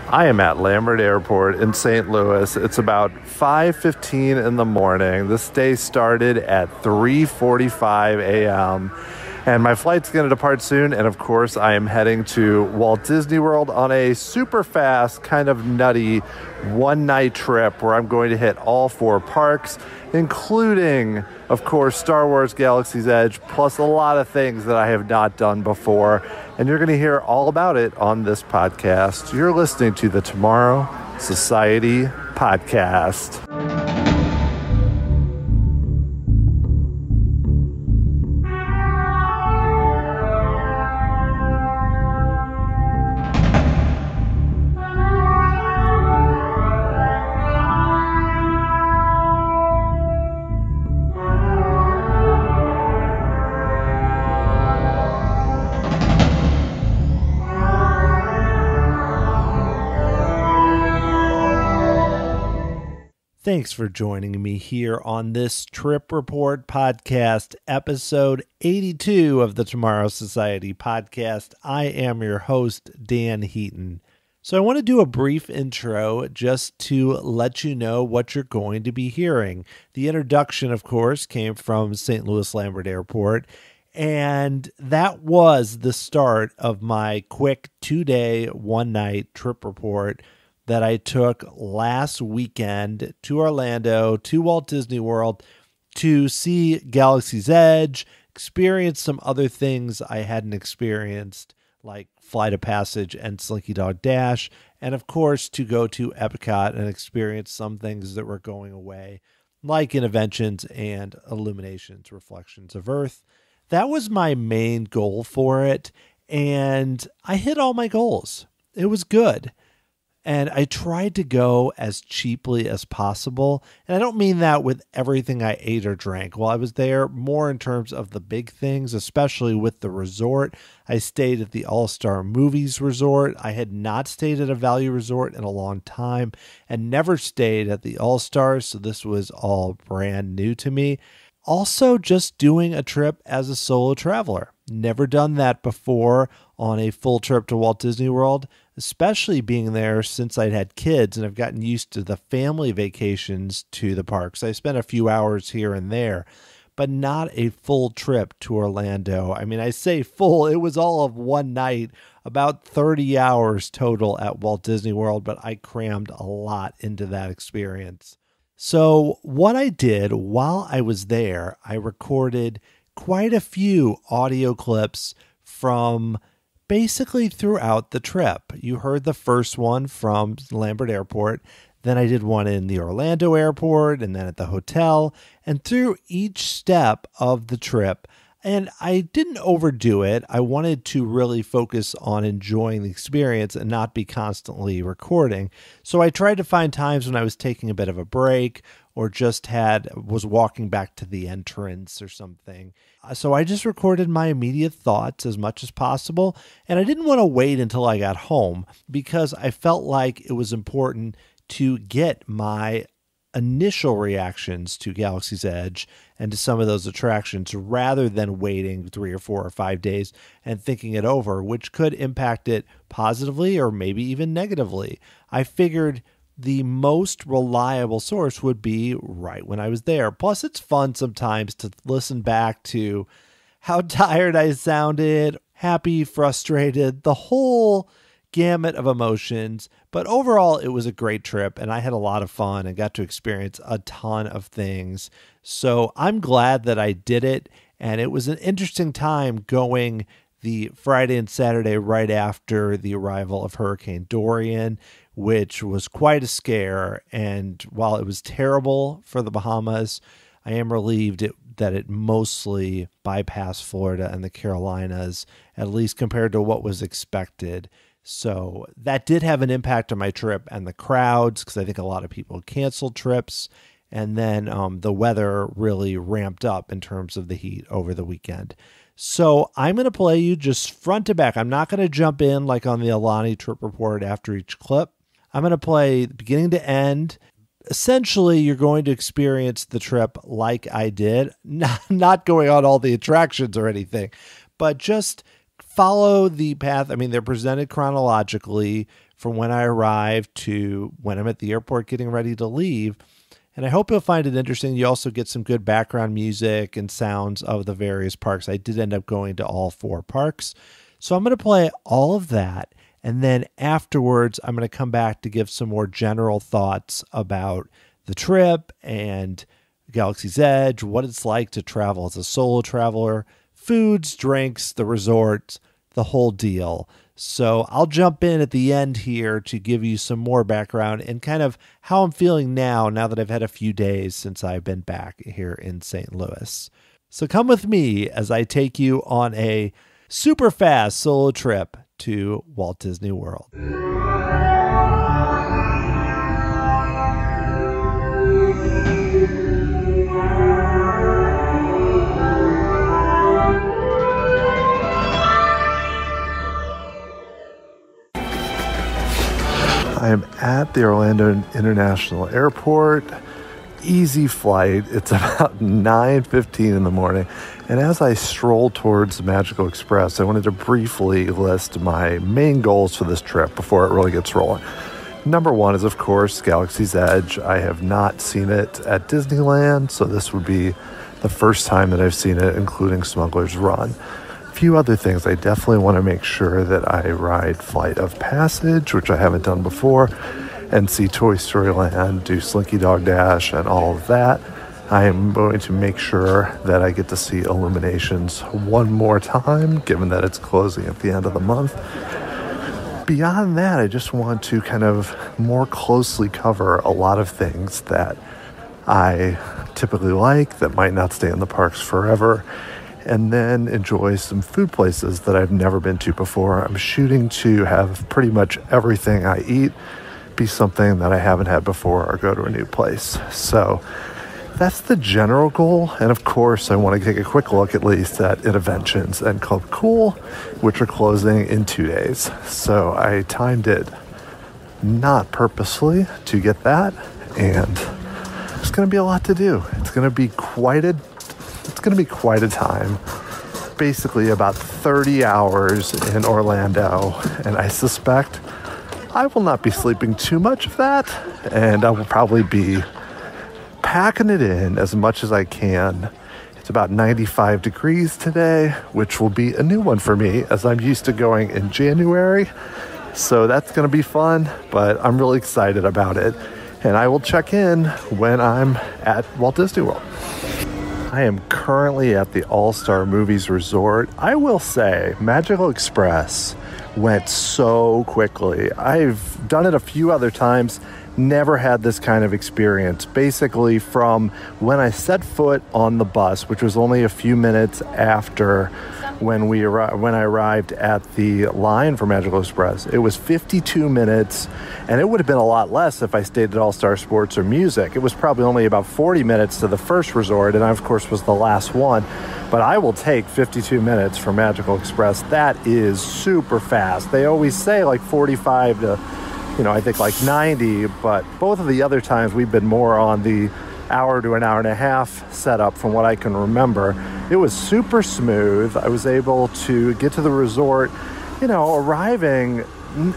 I am at Lambert Airport in St. Louis. It's about 5:15 in the morning. This day started at 3:45 a.m. and my flight's going to depart soon. And of course, I am heading to Walt Disney World on a super fast, kind of nutty one-night trip where I'm going to hit all 4 parks, including, of course, Star Wars Galaxy's Edge, plus a lot of things that I have not done before. And you're going to hear all about it on this podcast. You're listening to the Tomorrow Society Podcast. Thanks for joining me here on this Trip Report podcast, episode 82 of the Tomorrow Society podcast. I am your host, Dan Heaton. So I want to do a brief intro just to let you know what you're going to be hearing. The introduction, of course, came from St. Louis Lambert Airport, and that was the start of my quick 2-day, 1-night trip report that I took last weekend to Orlando, to Walt Disney World, to see Galaxy's Edge, experience some other things I hadn't experienced, like Flight of Passage and Slinky Dog Dash, and of course to go to Epcot and experience some things that were going away, like Interventions and Illuminations, Reflections of Earth. That was my main goal for it, and I hit all my goals. It was good. And I tried to go as cheaply as possible. And I don't mean that with everything I ate or drank. While I was there, more in terms of the big things, especially with the resort. I stayed at the All-Star Movies Resort. I had not stayed at a value resort in a long time and never stayed at the All-Stars. So this was all brand new to me. Also, just doing a trip as a solo traveler. Never done that before on a full trip to Walt Disney World, especially being there since I'd had kids and I've gotten used to the family vacations to the parks. I spent a few hours here and there, but not a full trip to Orlando. I mean, I say full, it was all of one night, about 30 hours total at Walt Disney World, but I crammed a lot into that experience. So what I did while I was there, I recorded quite a few audio clips from basically throughout the trip. You heard the first one from Lambert Airport, then I did one in the Orlando airport, and then at the hotel, and through each step of the trip. And I didn't overdo it. I wanted to really focus on enjoying the experience and not be constantly recording. So I tried to find times when I was taking a bit of a break or just was walking back to the entrance or something. So I just recorded my immediate thoughts as much as possible. And I didn't want to wait until I got home because I felt like it was important to get my initial reactions to Galaxy's Edge and to some of those attractions rather than waiting 3 or 4 or 5 days and thinking it over, which could impact it positively or maybe even negatively. I figured the most reliable source would be right when I was there. Plus, it's fun sometimes to listen back to how tired I sounded, happy, frustrated, the whole gamut of emotions. But overall, it was a great trip and I had a lot of fun and got to experience a ton of things. So I'm glad that I did it. And it was an interesting time going the Friday and Saturday right after the arrival of Hurricane Dorian, which was quite a scare. And while it was terrible for the Bahamas, I am relieved that it mostly bypassed Florida and the Carolinas, at least compared to what was expected. So that did have an impact on my trip and the crowds, because I think a lot of people canceled trips. And then the weather really ramped up in terms of the heat over the weekend. So I'm going to play you just front to back. I'm not going to jump in like on the Alani trip report after each clip. I'm going to play beginning to end. Essentially, you're going to experience the trip like I did, not going on all the attractions or anything, but just follow the path. I mean, they're presented chronologically from when I arrive to when I'm at the airport getting ready to leave. And I hope you'll find it interesting. You also get some good background music and sounds of the various parks. I did end up going to all 4 parks. So I'm going to play all of that. And then afterwards, I'm going to come back to give some more general thoughts about the trip and Galaxy's Edge, what it's like to travel as a solo traveler, foods, drinks, the resorts, the whole deal. So I'll jump in at the end here to give you some more background and kind of how I'm feeling now that I've had a few days since I've been back here in St. Louis. So come with me as I take you on a super fast solo trip to Walt Disney World. I am at the Orlando International Airport. Easy flight. It's about 9:15 in the morning. And as I stroll towards the Magical Express, I wanted to briefly list my main goals for this trip before it really gets rolling. Number 1 is, of course, Galaxy's Edge. I have not seen it at Disneyland, so this would be the first time that I've seen it, including Smuggler's Run. Few other things. I definitely want to make sure that I ride Flight of Passage, which I haven't done before, and see Toy Story Land, do Slinky Dog Dash, and all of that. I am going to make sure that I get to see Illuminations one more time, given that it's closing at the end of the month. Beyond that, I just want to kind of more closely cover a lot of things that I typically like that might not stay in the parks forever, and then enjoy some food places that I've never been to before. I'm shooting to have pretty much everything I eat be something that I haven't had before or go to a new place. So that's the general goal. And of course, I want to take a quick look at least at Interventions and Club Cool, which are closing in 2 days. So I timed it not purposely to get that. And there's going to be a lot to do. It's going to be quite a time. Basically about 30 hours in Orlando, and I suspect I will not be sleeping too much of that, and I will probably be packing it in as much as I can. It's about 95 degrees today, which will be a new one for me as I'm used to going in January. So that's going to be fun, but I'm really excited about it. And I will check in when I'm at Walt Disney World. I am currently at the All-Star Movies Resort. I will say, Magical Express went so quickly. I've done it a few other times, never had this kind of experience. Basically, from when I set foot on the bus, which was only a few minutes after when I arrived at the line for Magical Express, it was 52 minutes, and it would have been a lot less if I stayed at All-Star Sports or Music. It was probably only about 40 minutes to the first resort, and I, of course, was the last one. But I will take 52 minutes for Magical Express. That is super fast. They always say like 45 to, I think like 90, but both of the other times we've been more on the hour to an hour and a half setup from what I can remember. It was super smooth. I was able to get to the resort, arriving.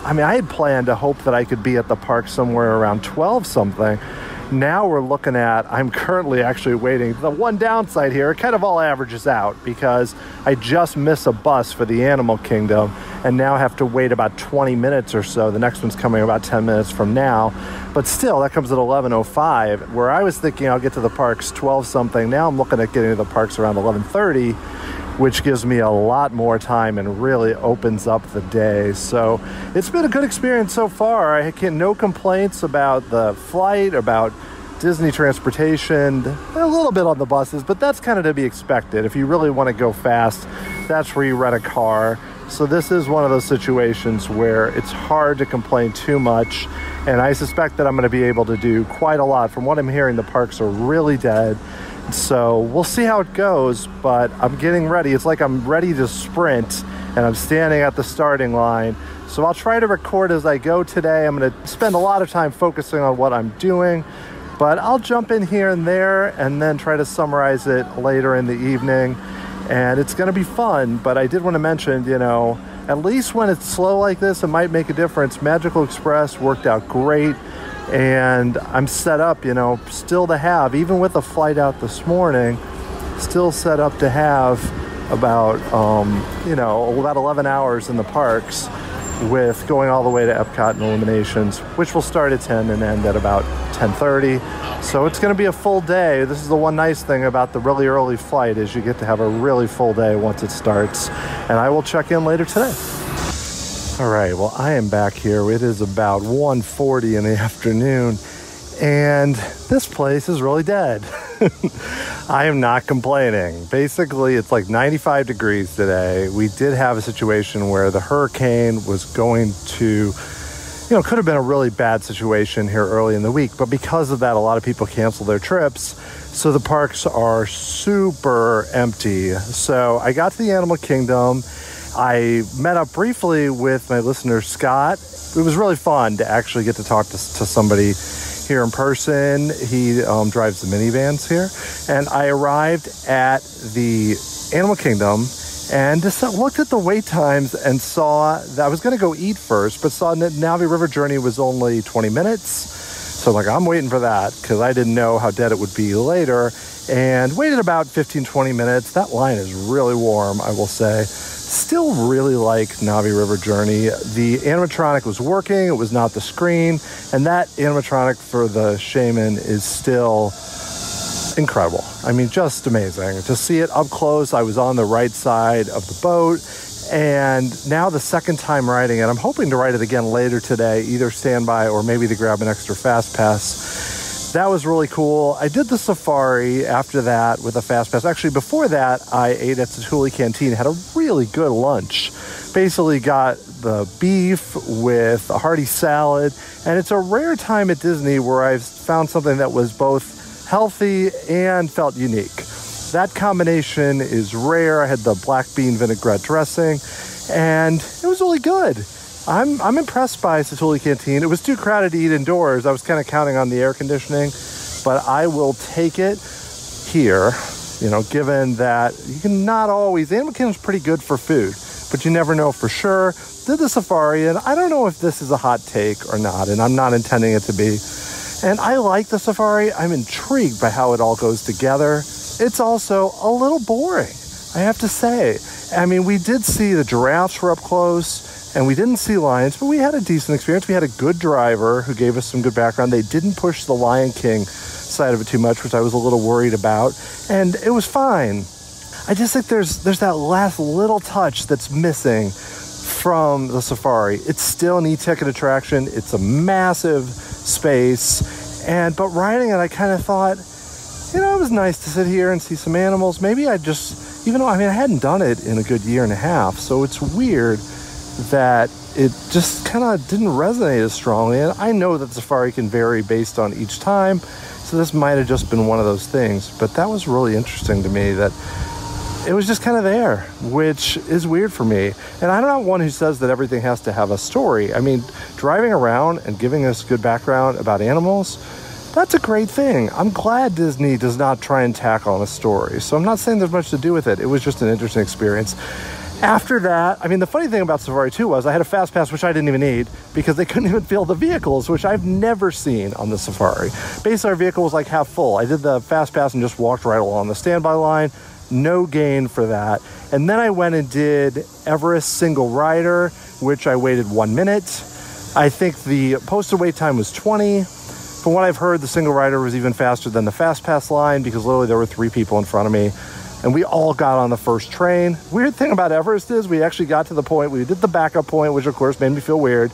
I had planned to hope that I could be at the park somewhere around 12 something. Now we're looking at, I'm currently actually waiting. The one downside here, it kind of all averages out because I just miss a bus for the Animal Kingdom and now have to wait about 20 minutes or so. The next one's coming about 10 minutes from now. But still, that comes at 11:05, where I was thinking I'll get to the parks 12 something. Now I'm looking at getting to the parks around 11:30, which gives me a lot more time and really opens up the day. So it's been a good experience so far. I get no complaints about the flight, about Disney transportation, a little bit on the buses, but that's kind of to be expected. If you really want to go fast, that's where you rent a car. So this is one of those situations where it's hard to complain too much, and I suspect that I'm going to be able to do quite a lot. From what I'm hearing, the parks are really dead. So we'll see how it goes, but I'm getting ready. It's like I'm ready to sprint, and I'm standing at the starting line. So I'll try to record as I go today. I'm going to spend a lot of time focusing on what I'm doing, but I'll jump in here and there and then try to summarize it later in the evening. And it's going to be fun, but I did want to mention, at least when it's slow like this, it might make a difference. Magical Express worked out great, and I'm set up, still to have, even with a flight out this morning, still set up to have about 11 hours in the parks, with going all the way to Epcot and Illuminations, which will start at 10 and end at about 10:30. So it's going to be a full day. This is the one nice thing about the really early flight, is you get to have a really full day once it starts. And I will check in later today. All right, well, I am back here. It is about 1:40 in the afternoon, and this place is really dead. I am not complaining. Basically, it's like 95 degrees today. We did have a situation where the hurricane was going to, could have been a really bad situation here early in the week. But because of that, a lot of people canceled their trips. So the parks are super empty. So I got to the Animal Kingdom. I met up briefly with my listener, Scott. It was really fun to actually get to talk to somebody here in person. He drives the minivans here. And I arrived at the Animal Kingdom and just looked at the wait times and saw that I was going to go eat first, but saw that Navi River Journey was only 20 minutes. So I'm like, I'm waiting for that, because I didn't know how dead it would be later, and waited about 15-20 minutes. That line is really warm, I will say. Still really like Navi River Journey. The animatronic was working. It was not the screen. And that animatronic for the shaman is still incredible. I mean, just amazing. To see it up close, I was on the right side of the boat. And now the second time riding it, I'm hoping to ride it again later today, either standby or maybe to grab an extra fast pass. That was really cool. I did the safari after that with a fast pass. Actually, before that, I ate at Satuli Cantina, had a really good lunch. Basically got the beef with a hearty salad. And it's a rare time at Disney where I've found something that was both healthy and felt unique. That combination is rare. I had the black bean vinaigrette dressing, and it was really good. I'm impressed by Satuli Canteen. It was too crowded to eat indoors. I was kind of counting on the air conditioning, but I will take it here, given that you can not always, Animal Kingdom's pretty good for food, but you never know for sure. Did the safari, and I don't know if this is a hot take or not, and I'm not intending it to be. And I like the safari. I'm intrigued by how it all goes together. It's also a little boring, I have to say. I mean, we did see the giraffes were up close, and we didn't see lions, but we had a decent experience. We had a good driver who gave us some good background. They didn't push the Lion King side of it too much, which I was a little worried about, and it was fine. I just think there's that last little touch that's missing from the safari. It's still an e-ticket attraction. It's a massive space, but riding it, I kind of thought, it was nice to sit here and see some animals. Maybe I just, I hadn't done it in a good year and a half, so it's weird that it just kind of didn't resonate as strongly. And I know that safari can vary based on each time, so this might have just been one of those things. But that was really interesting to me, that it was just kind of there, which is weird for me. And I'm not one who says that everything has to have a story. I mean, driving around and giving us good background about animals, that's a great thing. I'm glad Disney does not try and tack on a story. So I'm not saying there's much to do with it. It was just an interesting experience. After that, the funny thing about Safari 2 was I had a fast pass, which I didn't even need, because they couldn't even fill the vehicles, which I've never seen on the Safari. Basically, our vehicle was like half full. I did the fast pass and just walked right along the standby line. No gain for that. And then I went and did Everest single rider, which I waited 1 minute. I think the posted wait time was 20. From what I've heard, the single rider was even faster than the fast pass line, because literally there were 3 people in front of me. And we all got on the first train. Weird thing about Everest is we actually got to the point, we did the backup point, which of course made me feel weird.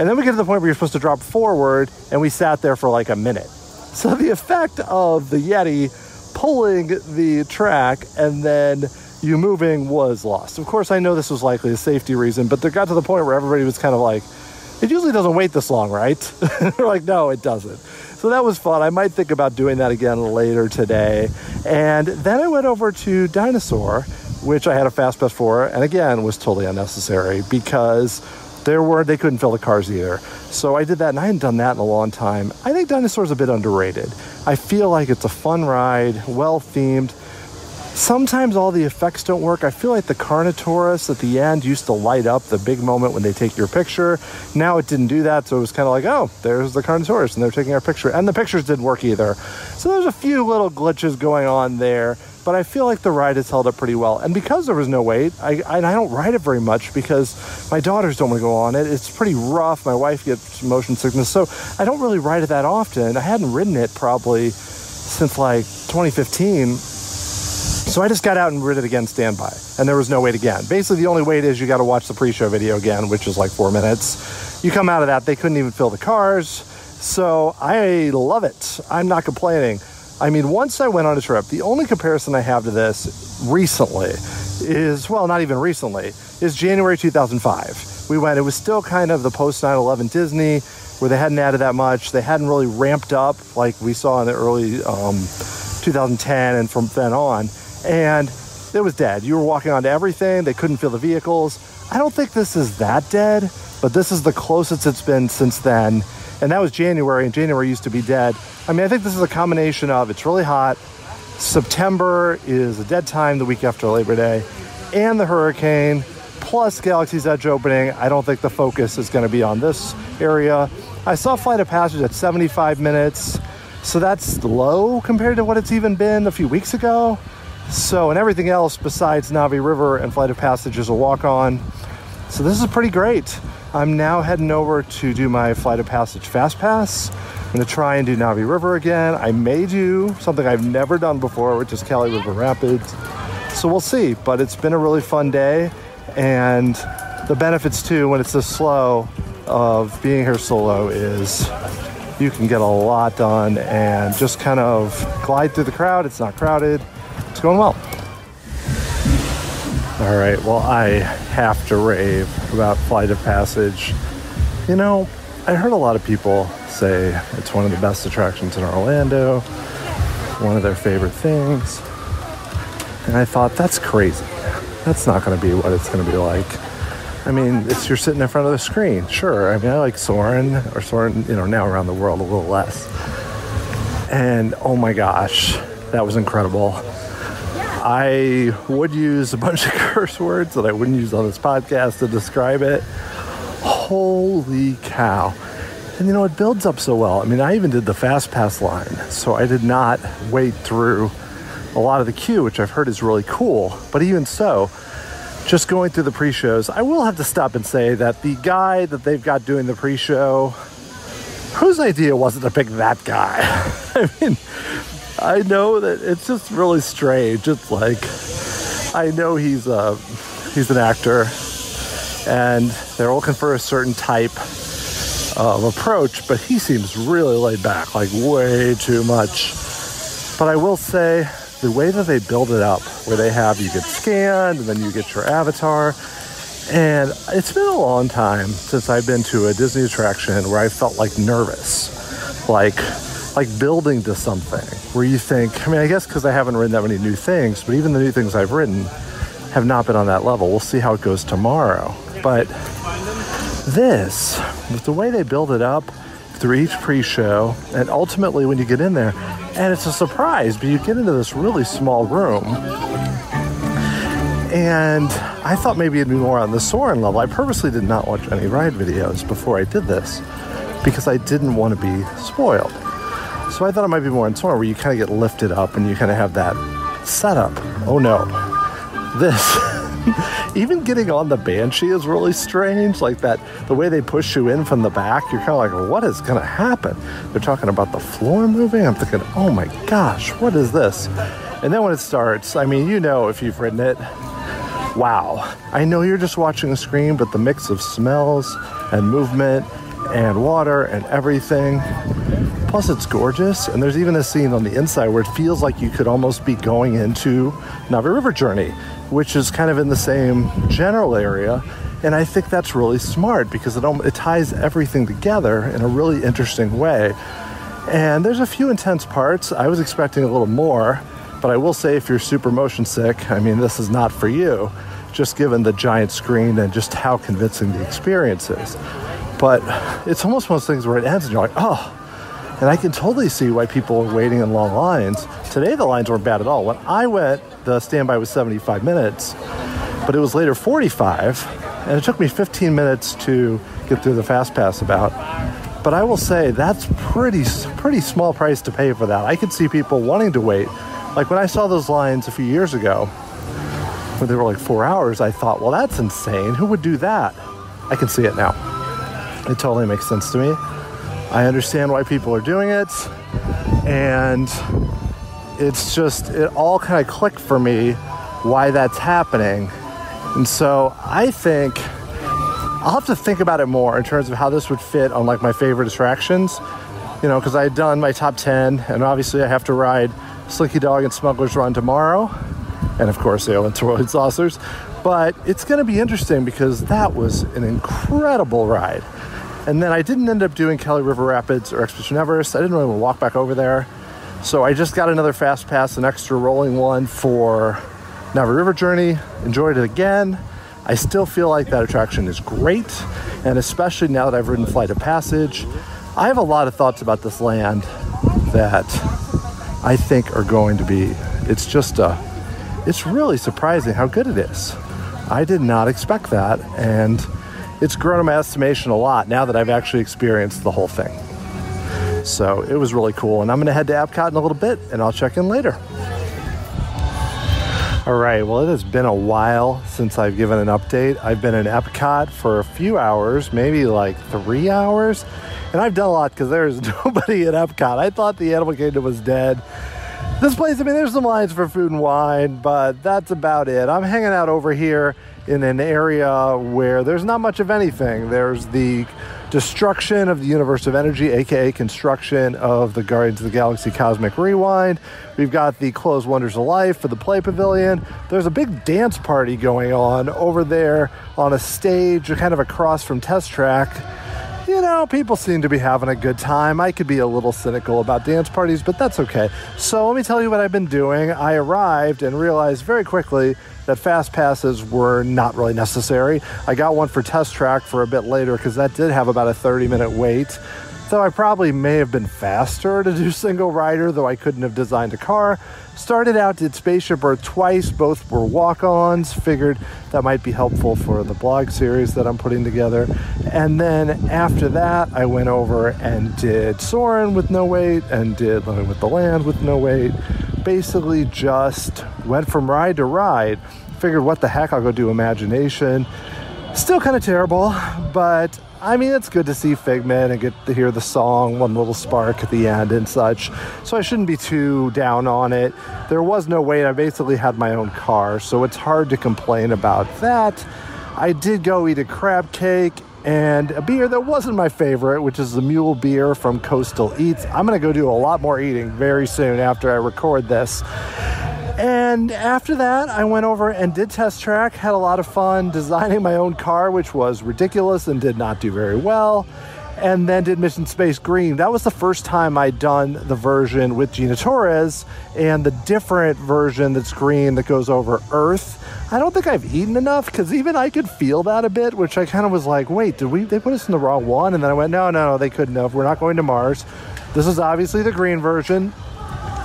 And then we get to the point where you're supposed to drop forward, and we sat there for like a minute. So the effect of the Yeti pulling the track and then you moving was lost. Of course, I know this was likely a safety reason, but they got to the point where everybody was kind of like, it usually doesn't wait this long, right? We're like, no, it doesn't. So that was fun. I might think about doing that again later today. And then I went over to Dinosaur, which I had a fast pass for, and again was totally unnecessary because they couldn't fill the cars either. So I did that, and I hadn't done that in a long time. I think Dinosaur's a bit underrated. I feel like it's a fun ride, well themed. Sometimes all the effects don't work. I feel like the Carnotaurus at the end used to light up the big moment when they take your picture. Now it didn't do that, so it was kind of like, oh, there's the Carnotaurus, and they're taking our picture. And the pictures didn't work either. So there's a few little glitches going on there, but I feel like the ride has held up pretty well. And because there was no wait, I don't ride it very much because my daughters don't want to go on it. It's pretty rough. My wife gets motion sickness, so I don't really ride it that often. I hadn't ridden it probably since like 2015. So I just got out and rid it again standby, and there was no wait again. Basically, the only wait is you got to watch the pre-show video again, which is like 4 minutes. You come out of that, they couldn't even fill the cars. So I love it. I'm not complaining. I mean, once I went on a trip, the only comparison I have to this recently is, well, not even recently, is January 2005. We went, it was still kind of the post 9/11 Disney, where they hadn't added that much. They hadn't really ramped up like we saw in the early 2010 and from then on. And it was dead. You were walking onto everything. They couldn't fill the vehicles. I don't think this is that dead, but this is the closest it's been since then. And that was January, and January used to be dead. I mean, I think this is a combination of it's really hot, September is a dead time the week after Labor Day, and the hurricane, plus Galaxy's Edge opening. I don't think the focus is going to be on this area. I saw Flight of Passage at 75 minutes, so that's low compared to what it's even been a few weeks ago. So, and everything else besides Navi River and Flight of Passage is a walk-on. So this is pretty great. I'm now heading over to do my Flight of Passage Fast Pass. I'm going to try and do Navi River again. I may do something I've never done before, which is Cali River Rapids. So we'll see, but it's been a really fun day. And the benefits too, when it's this slow, of being here solo is you can get a lot done and just kind of glide through the crowd. It's not crowded. It's going well. All right, well, I have to rave about Flight of Passage. You know, I heard a lot of people say it's one of the best attractions in Orlando, one of their favorite things. And I thought, that's crazy. That's not going to be what it's going to be like. I mean, it's you're sitting in front of the screen. Sure, I mean, I like Soarin', you know, now around the world a little less. And oh my gosh, that was incredible. I would use a bunch of curse words that I wouldn't use on this podcast to describe it. Holy cow. And you know, it builds up so well. I mean, I even did the Fast Pass line, so I did not wait through a lot of the queue, which I've heard is really cool. But even so, just going through the pre-shows, I will have to stop and say that the guy that they've got doing the pre-show, whose idea was it to pick that guy? I mean, I know that it's just really strange. It's like, I know he's an actor, and they're looking for a certain type of approach, but he seems really laid back, like way too much. But I will say, the way that they build it up, where they have you get scanned, and then you get your avatar, and it's been a long time since I've been to a Disney attraction where I felt like nervous, like building to something where you think, I mean, I guess because I haven't ridden that many new things, but even the new things I've ridden have not been on that level. We'll see how it goes tomorrow. But this, with the way they build it up through each pre-show, and ultimately when you get in there, and it's a surprise, but you get into this really small room, and I thought maybe it'd be more on the Soarin' level. I purposely did not watch any ride videos before I did this because I didn't want to be spoiled. So I thought it might be more in Soarin', where you kind of get lifted up and you kind of have that setup. Oh no. This, even getting on the Banshee is really strange. Like that, the way they push you in from the back, you're kind of like, well, what is going to happen? They're talking about the floor moving. I'm thinking, oh my gosh, what is this? And then when it starts, I mean, you know, if you've ridden it, wow. I know you're just watching a screen, but the mix of smells and movement and water and everything. Plus, it's gorgeous, and there's even a scene on the inside where it feels like you could almost be going into Navi River Journey, which is kind of in the same general area, and I think that's really smart because it ties everything together in a really interesting way. And there's a few intense parts. I was expecting a little more, but I will say if you're super motion sick, I mean, this is not for you, just given the giant screen and just how convincing the experience is. But it's almost one of those things where it ends and you're like, oh. And I can totally see why people are waiting in long lines. Today, the lines weren't bad at all. When I went, the standby was 75 minutes, but it was later 45, and it took me 15 minutes to get through the Fast Pass about. But I will say that's pretty small price to pay for that. I could see people wanting to wait. Like when I saw those lines a few years ago, when they were like 4 hours, I thought, well, that's insane. Who would do that? I can see it now. It totally makes sense to me. I understand why people are doing it. And it's just, it all kind of clicked for me why that's happening. And so I think I'll have to think about it more in terms of how this would fit on like my favorite attractions, you know, because I had done my top 10, and obviously I have to ride Slinky Dog and Smuggler's Run tomorrow, and of course they went to Whirlwind Saucers. But it's going to be interesting because that was an incredible ride. And then I didn't end up doing Kelly River Rapids or Expedition Everest. I didn't really want to walk back over there, so I just got another Fast Pass, an extra rolling one for Navi River Journey. Enjoyed it again. I still feel like that attraction is great, and especially now that I've ridden Flight of Passage, I have a lot of thoughts about this land that I think are going to be, it's really surprising how good it is. I did not expect that, and it's grown in my estimation a lot now that I've actually experienced the whole thing. So it was really cool, and I'm going to head to Epcot in a little bit, and I'll check in later. All right, well, it has been a while since I've given an update. I've been in Epcot for a few hours, maybe like 3 hours, and I've done a lot because there's nobody at Epcot. I thought the Animal Kingdom was dead. This place, I mean, there's some lines for food and wine, but that's about it. I'm hanging out over here in an area where there's not much of anything. There's the destruction of the Universe of Energy, aka construction of the Guardians of the Galaxy Cosmic Rewind. We've got the Closed Wonders of Life for the Play Pavilion. There's a big dance party going on over there on a stage kind of across from Test Track. You know, people seem to be having a good time. I could be a little cynical about dance parties, but that's okay. So let me tell you what I've been doing. I arrived and realized very quickly that Fast Passes were not really necessary. I got one for Test Track for a bit later because that did have about a 30-minute wait. So I probably may have been faster to do single rider, though I couldn't have designed a car. Started out, did Spaceship Earth twice. Both were walk-ons. Figured that might be helpful for the blog series that I'm putting together. And then after that, I went over and did Soarin' with no wait and did Living with the Land with no wait. Basically just went from ride to ride. Figured, what the heck, I'll go do Imagination. Still kind of terrible, but I mean, it's good to see Figment and get to hear the song, One Little Spark at the end and such. So I shouldn't be too down on it. There was no wait. I basically had my own car, so it's hard to complain about that. I did go eat a crab cake and a beer that wasn't my favorite, which is the Mule Beer from Coastal Eats. I'm going to go do a lot more eating very soon after I record this. And after that, I went over and did Test Track, had a lot of fun designing my own car, which was ridiculous and did not do very well. And then did Mission Space Green. That was the first time I'd done the version with Gina Torres and the different version that's green that goes over Earth. I don't think I've eaten enough because even I could feel that a bit, which I kind of was like, wait, they put us in the wrong one? And then I went, no, they couldn't have. We're not going to Mars. This is obviously the green version.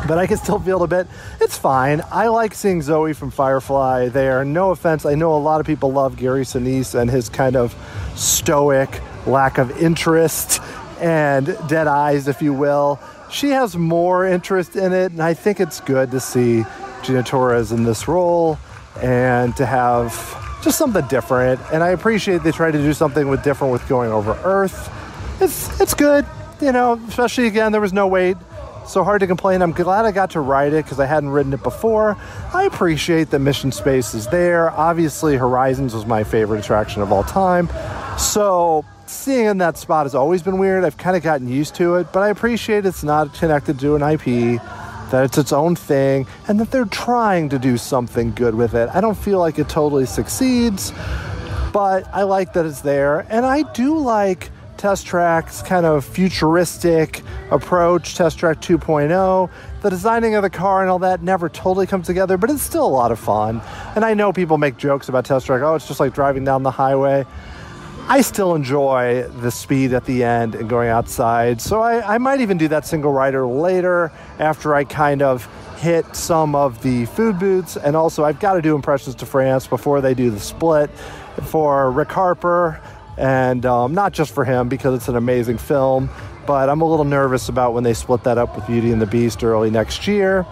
But I can still feel it a bit. It's fine. I like seeing Zoe from Firefly there. No offense. I know a lot of people love Gary Sinise and his kind of stoic lack of interest and dead eyes, if you will. She has more interest in it, and I think it's good to see Gina Torres in this role and to have just something different. And I appreciate they tried to do something different with going over Earth. It's good, you know, especially, again, there was no wait. So hard to complain. I'm glad I got to ride it because I hadn't ridden it before. I appreciate that Mission Space is there. Obviously, Horizons was my favorite attraction of all time. So seeing in that spot has always been weird. I've kind of gotten used to it, but I appreciate it's not connected to an IP, that it's its own thing, and that they're trying to do something good with it. I don't feel like it totally succeeds, but I like that it's there. And I do like Test Track's kind of futuristic approach, Test Track 2.0. The designing of the car and all that never totally comes together, but it's still a lot of fun. And I know people make jokes about Test Track. Oh, it's just like driving down the highway. I still enjoy the speed at the end and going outside. So I might even do that single rider later after I kind of hit some of the food booths. And also I've got to do Impressions to France before they do the split for Rick Harper. And not just for him because it's an amazing film, but I'm a little nervous about when they split that up with Beauty and the Beast early next year.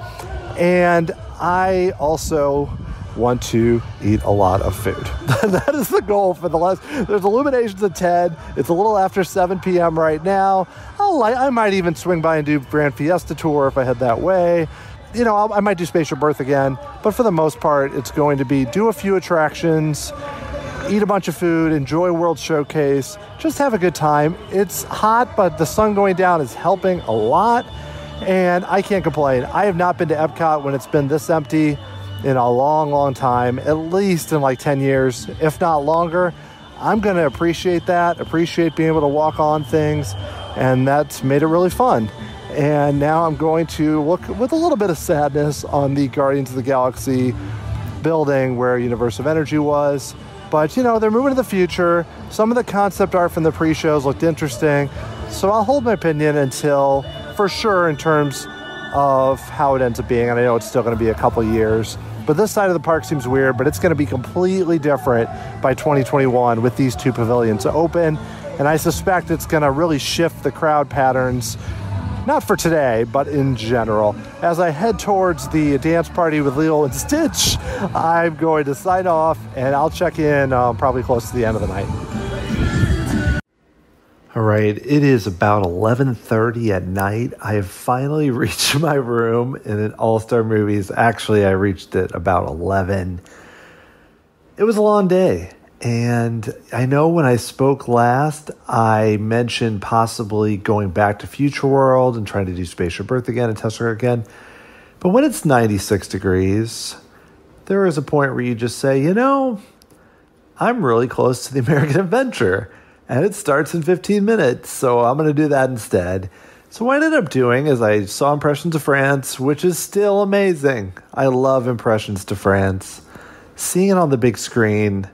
And I also want to eat a lot of food. That is the goal for the last. There's Illuminations at 10. It's a little after 7 p.m. right now. I might even swing by and do Grand Fiesta Tour if I head that way. You know, I might do Spaceship Earth again. But for the most part, it's going to be do a few attractions, eat a bunch of food, enjoy World Showcase, just have a good time. It's hot, but the sun going down is helping a lot. And I can't complain. I have not been to Epcot when it's been this empty in a long, long time, at least in like 10 years, if not longer. I'm going to appreciate that, appreciate being able to walk on things, and that's made it really fun. And now I'm going to look with a little bit of sadness on the Guardians of the Galaxy building where Universe of Energy was. But, you know, they're moving to the future. Some of the concept art from the pre-shows looked interesting. So I'll hold my opinion until, for sure, in terms of how it ends up being. And I know it's still going to be a couple years. But this side of the park seems weird, but it's going to be completely different by 2021 with these two pavilions open. And I suspect it's going to really shift the crowd patterns, not for today, but in general. As I head towards the dance party with Lilo and Stitch, I'm going to sign off, and I'll check in probably close to the end of the night. All right, it is about 11:30 at night. I have finally reached my room in an All-Star Movies. Actually, I reached it about 11. It was a long day, and I know when I spoke last, I mentioned possibly going back to Future World and trying to do Spaceship Earth again and Tesla again. But when it's 96 degrees, there is a point where you just say, you know, I'm really close to the American Adventure. And it starts in 15 minutes, so I'm going to do that instead. So what I ended up doing is I saw Impressions to France, which is still amazing. I love Impressions to France. Seeing it on the big screen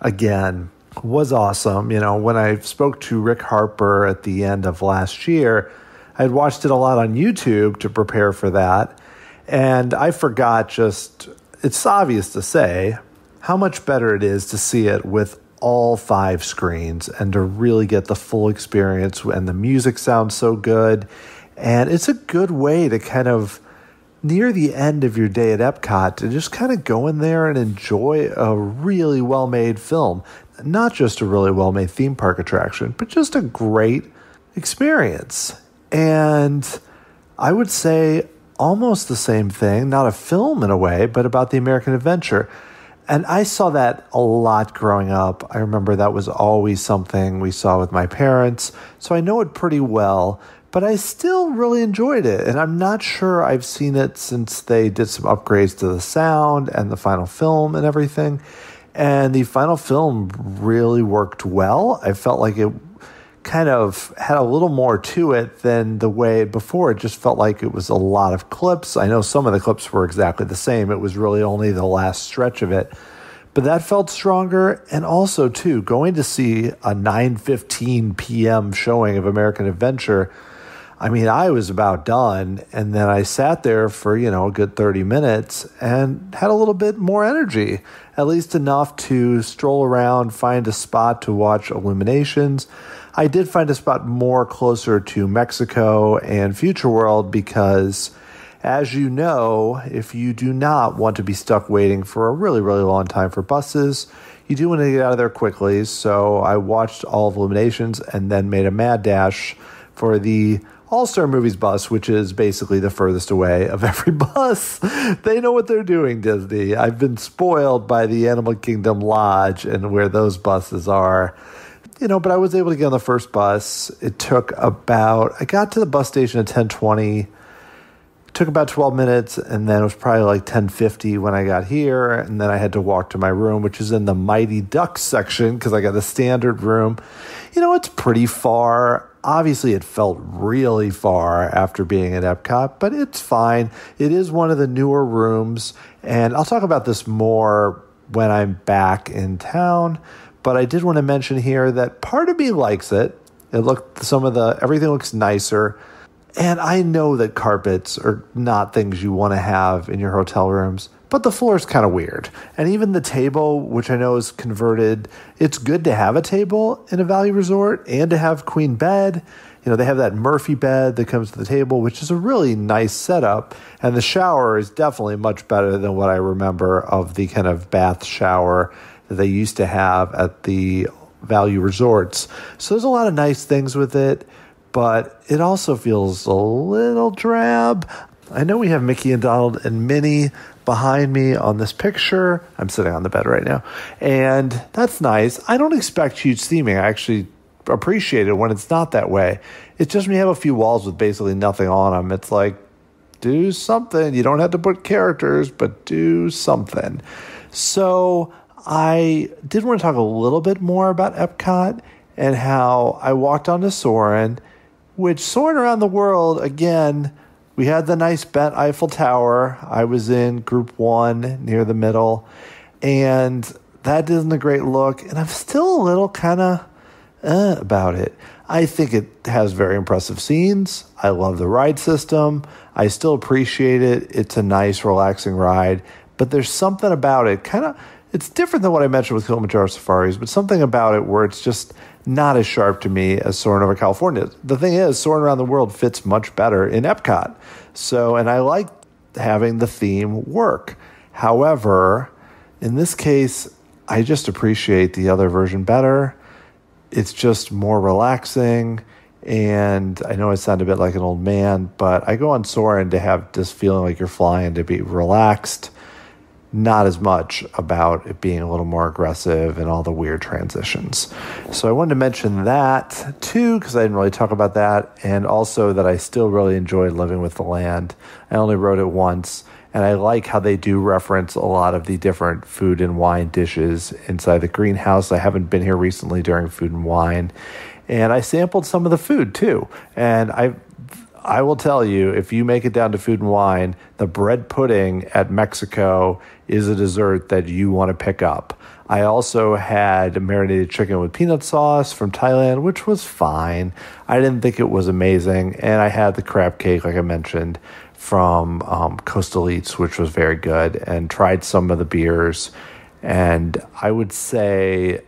again was awesome. You know, when I spoke to Rick Harper at the end of last year, I had watched it a lot on YouTube to prepare for that. And I forgot just, it's obvious to say, how much better it is to see it with all 5 screens and to really get the full experience. And the music sounds so good. And it's a good way to kind of, near the end of your day at Epcot, to just kind of go in there and enjoy a really well-made film. Not just a really well-made theme park attraction, but just a great experience. And I would say almost the same thing, not a film in a way, but about the American Adventure. And I saw that a lot growing up. I remember that was always something we saw with my parents. So I know it pretty well, but I still really enjoyed it. And I'm not sure I've seen it since they did some upgrades to the sound and the final film and everything. And the final film really worked well. I felt like it kind of had a little more to it than the way before. It just felt like it was a lot of clips. I know some of the clips were exactly the same. It was really only the last stretch of it. But that felt stronger. And also, too, going to see a 9:15 p.m. showing of American Adventure, I mean, I was about done. And then I sat there for, you know, a good 30 minutes and had a little bit more energy, at least enough to stroll around, find a spot to watch Illuminations. I did find a spot more closer to Mexico and Future World because, as you know, if you do not want to be stuck waiting for a really, really long time for buses, you do want to get out of there quickly. So I watched all of Illuminations and then made a mad dash for the All-Star Movies bus, which is basically the furthest away of every bus. They know what they're doing, Disney. I've been spoiled by the Animal Kingdom Lodge and where those buses are. You know, but I was able to get on the first bus. It took about, I got to the bus station at 10:20. It took about 12 minutes, and then it was probably like 10:50 when I got here. And then I had to walk to my room, which is in the Mighty Ducks section because I got a standard room. You know, it's pretty far. Obviously, it felt really far after being at Epcot, but it's fine. It is one of the newer rooms, and I'll talk about this more when I'm back in town. But I did want to mention here that part of me likes it. Everything looks nicer. And I know that carpets are not things you want to have in your hotel rooms, but the floor is kind of weird. And even the table, which I know is converted, it's good to have a table in a value resort and to have queen bed. They have that Murphy bed that comes to the table, which is a really nice setup. And the shower is definitely much better than what I remember of the kind of bath shower that they used to have at the value resorts. So there's a lot of nice things with it, but it also feels a little drab. I know we have Mickey and Donald and Minnie behind me on this picture. I'm sitting on the bed right now, and that's nice. I don't expect huge theming. I actually appreciate it when it's not that way. It's just when you have a few walls with basically nothing on them, it's like, do something. You don't have to put characters, but do something. So I did want to talk a little bit more about Epcot and how I walked onto Soarin', which Soarin' around the world, again, we had the nice bent Eiffel Tower. I was in group 1 near the middle, and that isn't a great look. And I'm still a little kind of about it. I think it has very impressive scenes. I love the ride system. I still appreciate it. It's a nice, relaxing ride. But there's something about it, it's different than what I mentioned with Kilimanjaro Safaris, but something about it where it's just not as sharp to me as Soarin' over California. The thing is, Soarin' around the world fits much better in Epcot. And I like having the theme work. However, in this case, I just appreciate the other version better. It's just more relaxing, and I know I sound a bit like an old man, but I go on Soarin' to have this feeling like you're flying, to be relaxed, not as much about it being a little more aggressive and all the weird transitions. So I wanted to mention that too, because I didn't really talk about that, and also that I still really enjoyed Living with the Land. I only rode it once, and I like how they do reference a lot of the different food and wine dishes inside the greenhouse. I haven't been here recently during Food and Wine, and I sampled some of the food too. And I will tell you, if you make it down to Food and Wine, the bread pudding at Mexico is a dessert that you want to pick up. I also had marinated chicken with peanut sauce from Thailand, which was fine. I didn't think it was amazing. And I had the crab cake, like I mentioned, from Coastal Eats, which was very good, and tried some of the beers. And I would say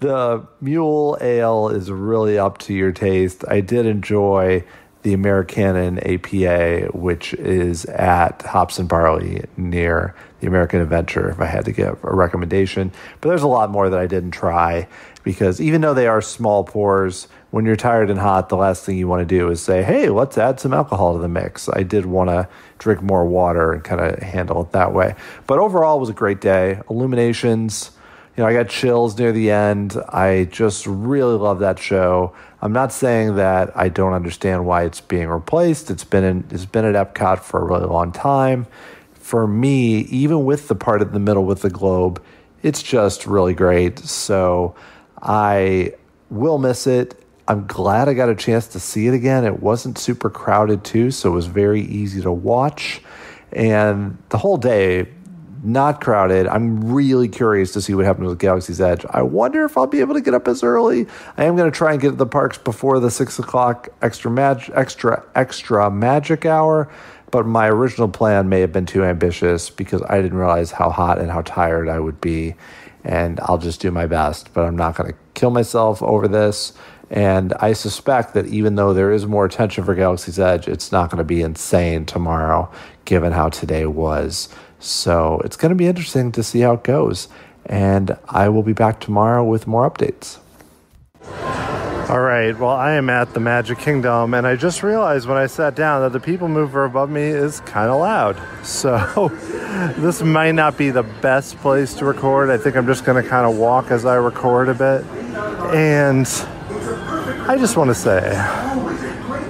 the mule ale is really up to your taste. I did enjoy the Americanon APA, which is at Hops and Barley near the American Adventure, if I had to give a recommendation. But there's a lot more that I didn't try, because even though they are small pours, when you're tired and hot, the last thing you want to do is say, hey, let's add some alcohol to the mix. I did want to drink more water and kind of handle it that way. But overall, it was a great day. Illuminations, I got chills near the end. I just really love that show. I'm not saying that I don't understand why it's being replaced. It's been at Epcot for a really long time. For me, even with the part in the middle with the globe, it's just really great. So I will miss it. I'm glad I got a chance to see it again. It wasn't super crowded too, so it was very easy to watch. And the whole day, not crowded. I'm really curious to see what happens with Galaxy's Edge. I wonder if I'll be able to get up as early. I am going to try and get to the parks before the 6 o'clock extra magic hour, but my original plan may have been too ambitious because I didn't realize how hot and how tired I would be, and I'll just do my best, but I'm not going to kill myself over this. And I suspect that even though there is more attention for Galaxy's Edge, it's not going to be insane tomorrow, given how today was. So it's going to be interesting to see how it goes. And I will be back tomorrow with more updates. All right. Well, I am at the Magic Kingdom, and I just realized when I sat down that the people mover above me is kind of loud. So this might not be the best place to record. I think I'm just going to kind of walk as I record a bit. And I just want to say,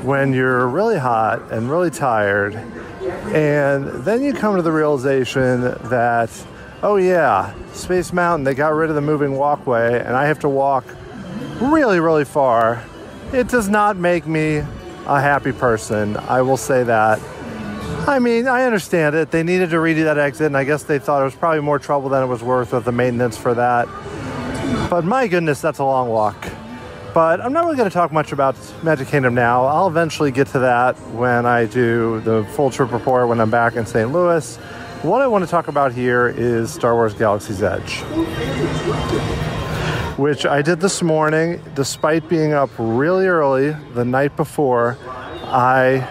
when you're really hot and really tired, and then you come to the realization that, oh yeah, Space Mountain, they got rid of the moving walkway, and I have to walk really, really far, it does not make me a happy person. I will say that. I mean, I understand it. They needed to redo that exit, and I guess they thought it was probably more trouble than it was worth with the maintenance for that. But my goodness, that's a long walk. But I'm not really going to talk much about Magic Kingdom now. I'll eventually get to that when I do the full trip report when I'm back in St. Louis. What I want to talk about here is Star Wars Galaxy's Edge, which I did this morning despite being up really early the night before. I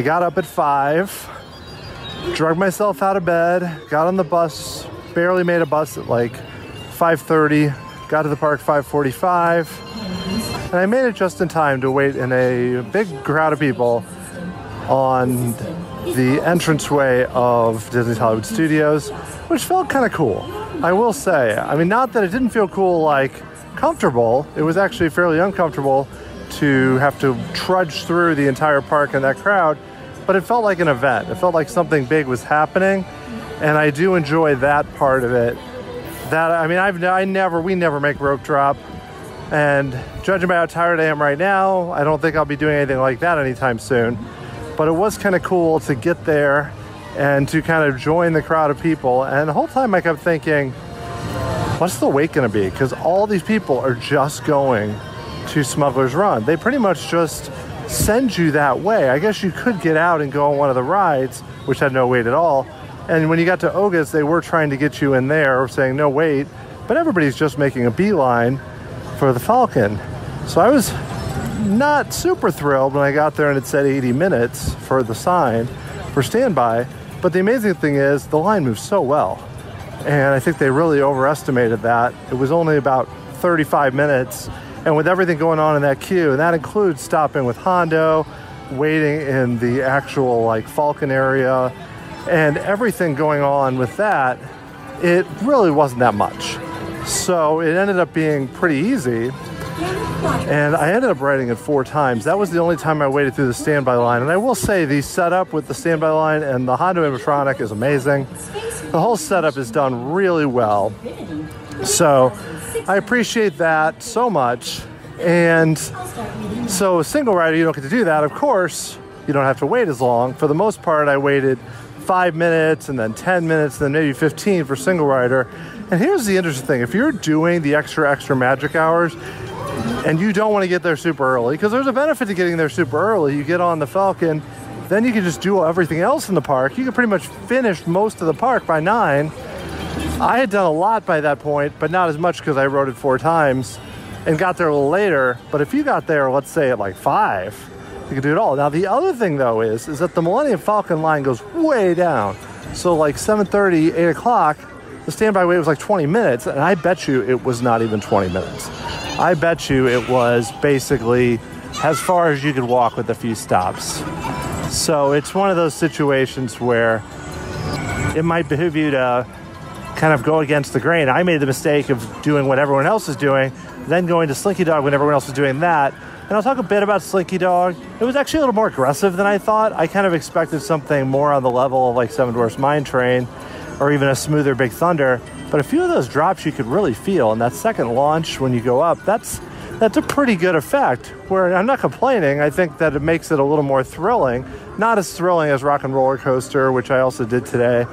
got up at 5, drug myself out of bed, got on the bus, barely made a bus at like 5:30, got to the park 5:45, and I made it just in time to wait in a big crowd of people on the entranceway of Disney's Hollywood Studios, which felt kind of cool, I will say. I mean, not that it didn't feel cool, like comfortable. It was actually fairly uncomfortable to have to trudge through the entire park in that crowd, but it felt like an event. It felt like something big was happening, and I do enjoy that part of it. That, I mean, we never make rope drop, and judging by how tired I am right now, I don't think I'll be doing anything like that anytime soon. But it was kind of cool to get there and to kind of join the crowd of people. And the whole time I kept thinking, what's the wait going to be? Because all these people are just going to Smuggler's Run. They pretty much just send you that way. I guess you could get out and go on one of the rides, which had no wait at all. And when you got to Oga's, they were trying to get you in there, saying no wait, but everybody's just making a beeline for the Falcon. So I was not super thrilled when I got there and it said 80 minutes for the sign for standby. But the amazing thing is the line moves so well. And I think they really overestimated that. It was only about 35 minutes. And with everything going on in that queue, and that includes stopping with Hondo, waiting in the actual like Falcon area, and everything going on with that, it really wasn't that much. So it ended up being pretty easy. And I ended up riding it 4 times. That was the only time I waited through the standby line. And I will say the setup with the standby line and the Hondo animatronic is amazing. The whole setup is done really well. So I appreciate that so much. And so a single rider, you don't get to do that. Of course, you don't have to wait as long. For the most part, I waited 5 minutes and then 10 minutes, and then maybe 15 for single rider. And here's the interesting thing. If you're doing the extra magic hours and you don't want to get there super early, because there's a benefit to getting there super early. You get on the Falcon, then you can just do everything else in the park. You can pretty much finish most of the park by 9. I had done a lot by that point, but not as much because I rode it 4 times and got there a little later. But if you got there, let's say at like 5, you can do it all. Now, the other thing, though, is that the Millennium Falcon line goes way down. So like 7:30, 8 o'clock, the standby wait was like 20 minutes, and I bet you it was not even 20 minutes. I bet you it was basically as far as you could walk with a few stops. So it's one of those situations where it might behoove you to kind of go against the grain. I made the mistake of doing what everyone else is doing, then going to Slinky Dog when everyone else was doing that. And I'll talk a bit about Slinky Dog. It was actually a little more aggressive than I thought. I kind of expected something more on the level of like Seven Dwarfs Mine Train or even a smoother Big Thunder. But a few of those drops you could really feel. And that second launch when you go up, that's a pretty good effect. Where I'm not complaining. I think that it makes it a little more thrilling. Not as thrilling as Rock and Roller Coaster, which I also did today,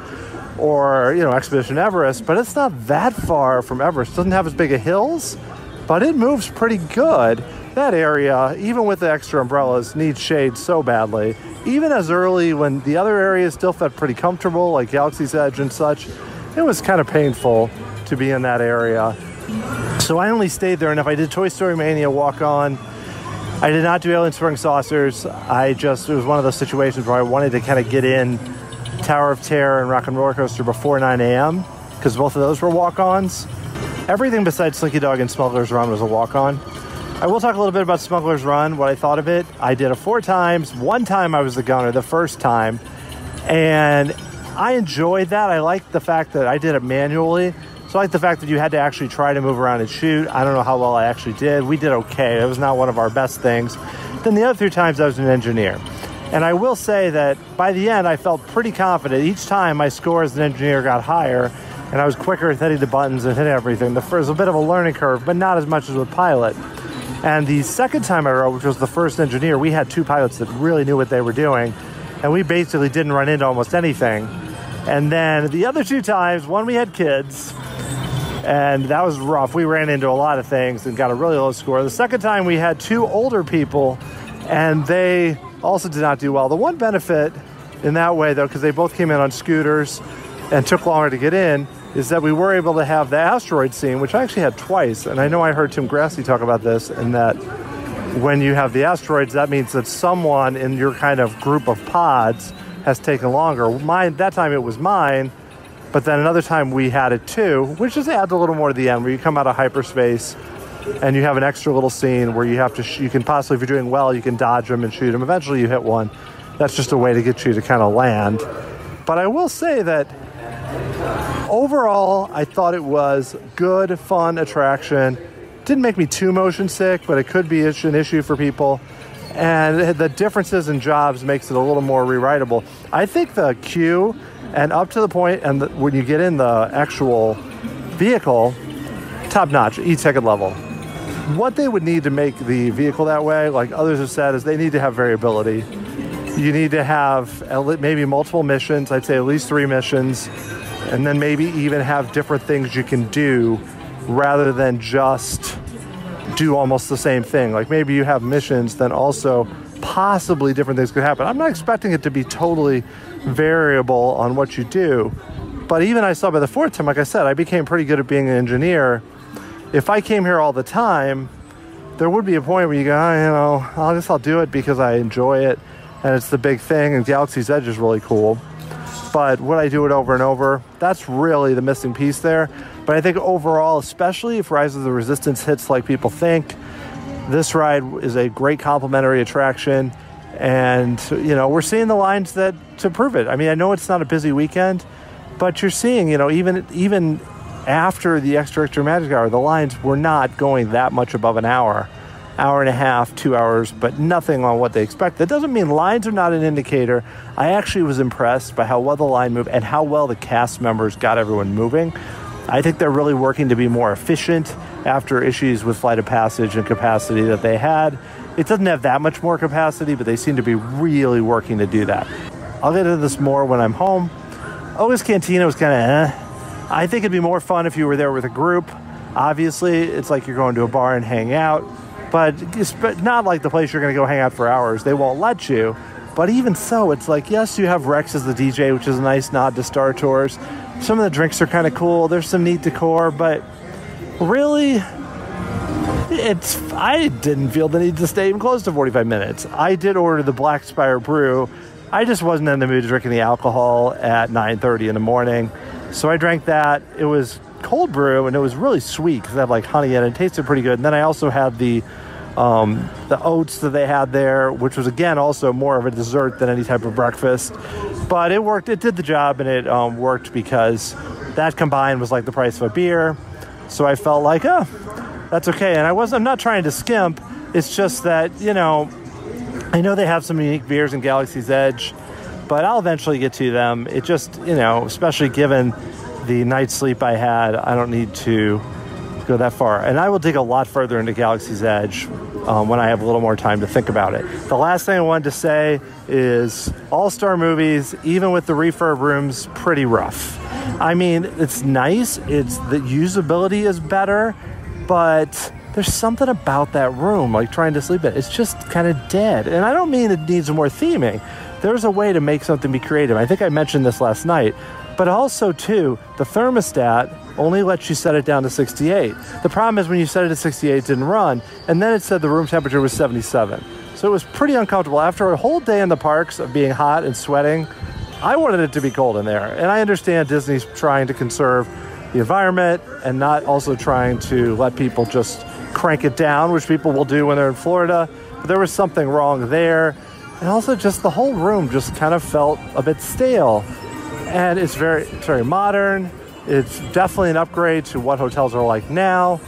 or, Expedition Everest. But it's not that far from Everest. It doesn't have as big of hills, but it moves pretty good. That area, even with the extra umbrellas, needs shade so badly. Even as early when the other areas still felt pretty comfortable, like Galaxy's Edge and such, it was kind of painful to be in that area. So I only stayed there enough. I did Toy Story Mania walk-on. I did not do Alien Spring Saucers. It was one of those situations where I wanted to kind of get in Tower of Terror and Rock and Roller Coaster before 9 a.m. because both of those were walk-ons. Everything besides Slinky Dog and Smuggler's Run was a walk-on. I will talk a little bit about Smuggler's Run, what I thought of it. I did it 4 times. 1 time I was the gunner, the first time. And I enjoyed that. I liked the fact that I did it manually. So I like the fact that you had to actually try to move around and shoot. I don't know how well I actually did. We did okay. It was not one of our best things. Then the other 3 times I was an engineer. And I will say that by the end, I felt pretty confident. Each time my score as an engineer got higher, and I was quicker at hitting the buttons and hitting everything. The first was a bit of a learning curve, but not as much as with pilot. And the second time I rode, which was the first engineer, we had 2 pilots that really knew what they were doing. And we basically didn't run into almost anything. And then the other 2 times, one we had kids, And that was rough. We ran into a lot of things and got a really low score. The second time we had 2 older people, and they also did not do well. The one benefit in that way, though, because they both came in on scooters and took longer to get in, is that we were able to have the asteroid scene, which I actually had twice. And I know I heard Tim Grassi talk about this, and that when you have the asteroids, that means that someone in your kind of group of pods has taken longer. That time it was mine, but then another time we had it too, which just adds a little more to the end, where you come out of hyperspace and you have an extra little scene where you have to, you can possibly, if you're doing well, you can dodge them and shoot them. Eventually you hit one. That's just a way to get you to kind of land. But I will say that overall, I thought it was good, fun attraction. Didn't make me too motion sick, but it could be an issue for people. And the differences in jobs makes it a little more rewritable. I think the queue and up to the point, and when you get in the actual vehicle, top notch, e-ticket level. What they would need to make the vehicle that way, like others have said, is they need to have variability. You need to have maybe multiple missions. I'd say at least 3 missions, and then maybe even have different things you can do rather than just do almost the same thing. Like maybe you have missions, then also possibly different things could happen. I'm not expecting it to be totally variable on what you do, but even I saw by the 4th time, like I said, I became pretty good at being an engineer. If I came here all the time, there would be a point where you go, I guess I'll do it because I enjoy it and it's the big thing, and Galaxy's Edge is really cool. But would I do it over and over? That's really the missing piece there. But I think overall, especially if Rise of the Resistance hits like people think, this ride is a great complimentary attraction. And, we're seeing the lines to prove it. I mean, I know it's not a busy weekend, but you're seeing, even after the extra magic hour, the lines were not going that much above an hour and a half, 2 hours, but nothing on what they expect. That doesn't mean lines are not an indicator. I actually was impressed by how well the line moved and how well the cast members got everyone moving. I think they're really working to be more efficient after issues with Flight of Passage and capacity that they had. It doesn't have that much more capacity, but they seem to be really working to do that. I'll get into this more when I'm home. Oga's Cantina was kind of I think it'd be more fun if you were there with a group. Obviously, it's like you're going to a bar and hang out, but it's not like the place you're going to go hang out for hours. They won't let you. But even so, it's like, yes, you have Rex as the DJ, which is a nice nod to Star Tours. Some of the drinks are kind of cool. There's some neat decor, but really, I didn't feel the need to stay even close to 45 minutes. I did order the Black Spire Brew. I just wasn't in the mood to drink any alcohol at 9:30 in the morning. So I drank that. It was cold brew, and it was really sweet because it had like honey in it. It tasted pretty good. And then I also had the oats that they had there, which was, again, also more of a dessert than any type of breakfast. But it worked. It did the job, and it worked because that combined was like the price of a beer. So I felt like, that's okay. And I'm not trying to skimp. It's just that, I know they have some unique beers in Galaxy's Edge, but I'll eventually get to them. It just, especially given the night's sleep I had, I don't need to go that far. And I will dig a lot further into Galaxy's Edge when I have a little more time to think about it. The last thing I wanted to say is All-Star Movies, even with the refurb rooms, pretty rough. I mean, it's nice. The usability is better, but there's something about that room, like trying to sleep in. It's just kind of dead. And I don't mean it needs more theming. There's a way to make something be creative. I think I mentioned this last night. But also, too, the thermostat only lets you set it down to 68. The problem is when you set it to 68, it didn't run. And then it said the room temperature was 77. So it was pretty uncomfortable. After a whole day in the parks of being hot and sweating, I wanted it to be cold in there. And I understand Disney's trying to conserve the environment and not also trying to let people just crank it down, which people will do when they're in Florida. But there was something wrong there. And also just the whole room just kind of felt a bit stale. And it's very modern. It's definitely an upgrade to what hotels are like now.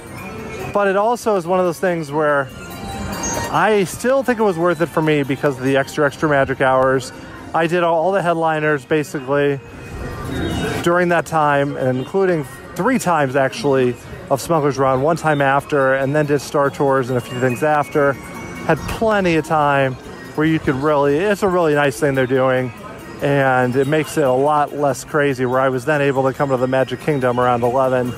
But it also is one of those things where I still think it was worth it for me because of the extra magic hours. I did all the headliners basically during that time, and including 3 times actually of Smuggler's Run, 1 time after, and then did Star Tours and a few things after. Had plenty of time where you could it's a really nice thing they're doing. And it makes it a lot less crazy, where I was then able to come to the Magic Kingdom around 11,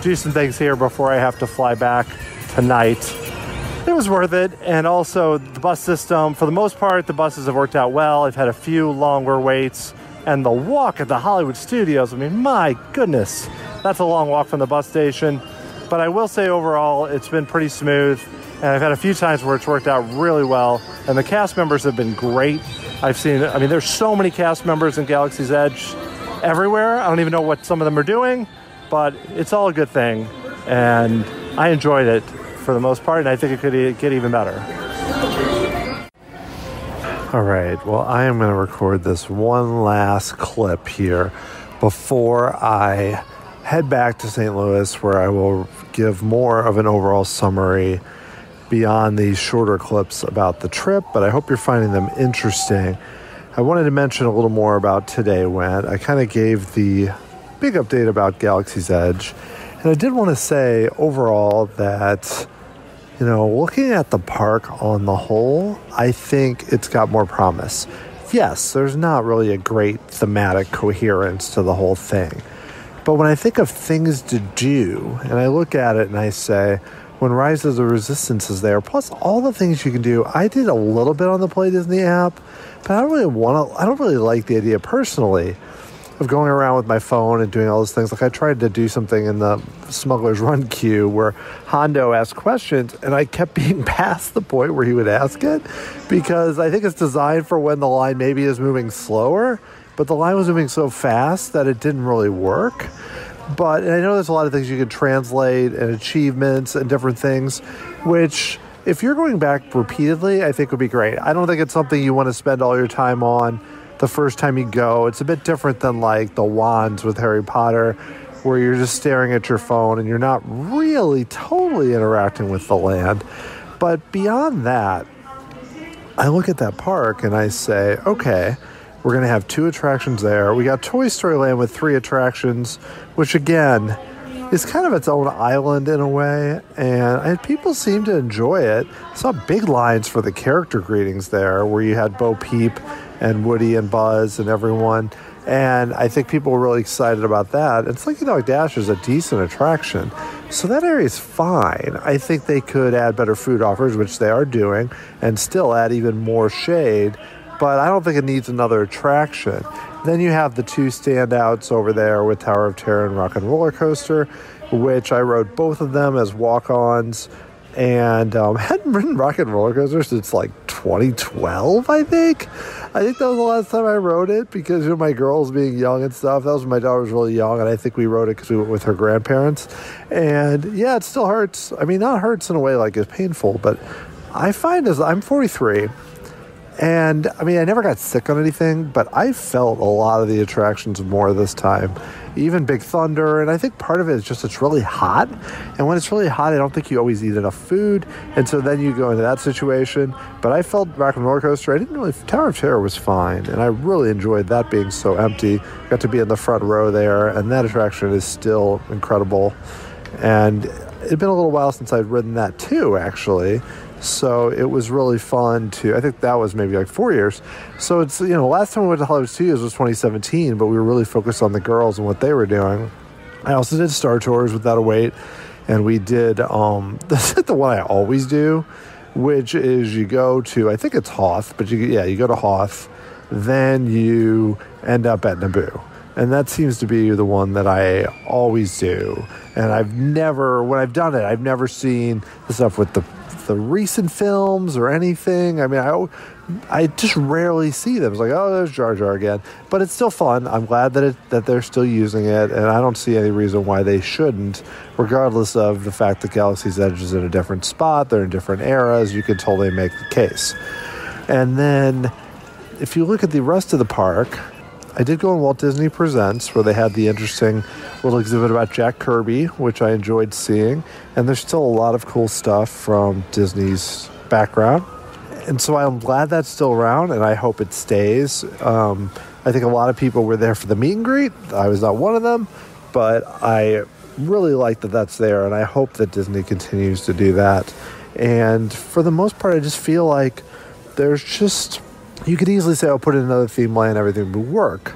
do some things here before I have to fly back tonight. It was worth it. And also the bus system, for the most part, the buses have worked out well. I've had a few longer waits. And the walk at the Hollywood Studios, I mean, my goodness, that's a long walk from the bus station. But I will say overall, it's been pretty smooth. And I've had a few times where it's worked out really well. And the cast members have been great. There's so many cast members in Galaxy's Edge everywhere. I don't even know what some of them are doing, but it's all a good thing. And I enjoyed it for the most part, and I think it could get even better. All right, well, I am going to record this one last clip here before I head back to St. Louis, where I will give more of an overall summary beyond these shorter clips about the trip, but I hope you're finding them interesting. I wanted to mention a little more about Today Went. I kind of gave the big update about Galaxy's Edge, and I did want to say overall that, looking at the park on the whole, I think it's got more promise. Yes, there's not really a great thematic coherence to the whole thing. But when I think of things to do, and I look at it and I say, when Rise of the Resistance is there, plus all the things you can do, I did a little bit on the Play Disney app, but I don't really like the idea personally of going around with my phone and doing all those things. Like I tried to do something in the Smuggler's Run queue where Hondo asked questions and I kept being past the point where he would ask it, because I think it's designed for when the line maybe is moving slower, but the line was moving so fast that it didn't really work. And I know there's a lot of things you can translate and achievements and different things, which if you're going back repeatedly, I think would be great. I don't think it's something you want to spend all your time on the first time you go. It's a bit different than like the wands with Harry Potter, where you're just staring at your phone and you're not really totally interacting with the land. But beyond that, I look at that park and I say, okay, we're going to have 2 attractions there. We got Toy Story Land with 3 attractions, which again is kind of its own island in a way, and people seem to enjoy it. I saw big lines for the character greetings there, where you had Bo Peep and Woody and Buzz and everyone, and I think people were really excited about that. And Slinky Dog Dash is a decent attraction, so that area is fine. I think they could add better food offers, which they are doing, and still add even more shade, but I don't think it needs another attraction. Then you have the 2 standouts over there with Tower of Terror and Rock and Roller Coaster, which I rode both of them as walk-ons, and hadn't ridden Rock and Roller Coaster since like 2012, I think. I think that was the last time I rode it, because my girls being young and stuff. That was when my daughter was really young, and I think we rode it because we went with her grandparents. And yeah, it still hurts. I mean, not hurts in a way like it's painful, but I find as I'm 43. And I mean, I never got sick on anything, but I felt a lot of the attractions more this time, even Big Thunder. And I think part of it is just it's really hot. And when it's really hot, I don't think you always eat enough food. And so then you go into that situation. But I felt Rock and Roller Coaster, Tower of Terror was fine. And I really enjoyed that being so empty. Got to be in the front row there. And that attraction is still incredible. And it'd been a little while since I'd ridden that too, actually. So it was really fun I think that was maybe like 4 years. So it's, last time we went to Hollywood Studios was 2017, but we were really focused on the girls and what they were doing. I also did Star Tours Without a Wait, and we did, this is the one I always do, which is you go to, I think it's Hoth, but you go to Hoth, then you end up at Naboo. And that seems to be the one that I always do. And when I've done it, I've never seen the stuff with the recent films or anything. I mean, I just rarely see them. It's like, oh, there's Jar Jar again. But it's still fun. I'm glad that they're still using it, and I don't see any reason why they shouldn't, regardless of the fact that Galaxy's Edge is in a different spot, they're in different eras. You can totally make the case. And then if you look at the rest of the park, I did go on Walt Disney Presents, where they had the interesting little exhibit about Jack Kirby, which I enjoyed seeing. And there's still a lot of cool stuff from Disney's background. And so I'm glad that's still around, and I hope it stays. I think a lot of people were there for the meet and greet. I was not one of them, but I really like that that's there, and I hope that Disney continues to do that. And for the most part, I just feel like there's just... You could easily say, put in another theme land, everything would work.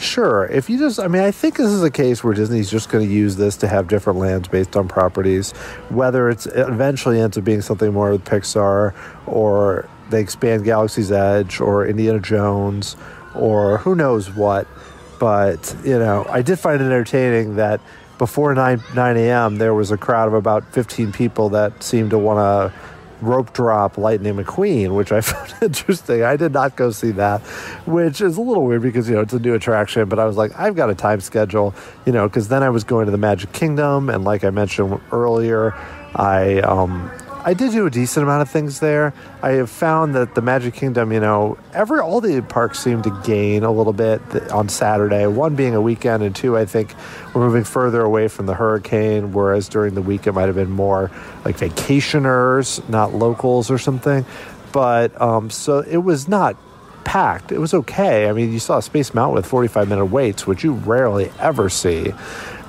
Sure. If you just, I mean, I think this is a case where Disney's just going to use this to have different lands based on properties, whether it eventually ends up being something more with Pixar, or they expand Galaxy's Edge or Indiana Jones or who knows what. But, I did find it entertaining that before 9 a.m., there was a crowd of about 15 people that seemed to want to rope drop Lightning McQueen, which I found interesting. I did not go see that, which is a little weird because, it's a new attraction, but I was like, I've got a time schedule, because then I was going to the Magic Kingdom, and like I mentioned earlier, I did do a decent amount of things there. I have found that the Magic Kingdom, all the parks seem to gain a little bit on Saturday. One being a weekend, and two, I think we're moving further away from the hurricane, whereas during the week it might have been more like vacationers, not locals or something. But so it was not packed. It was okay. I mean, you saw Space Mountain with 45-minute waits, which you rarely ever see.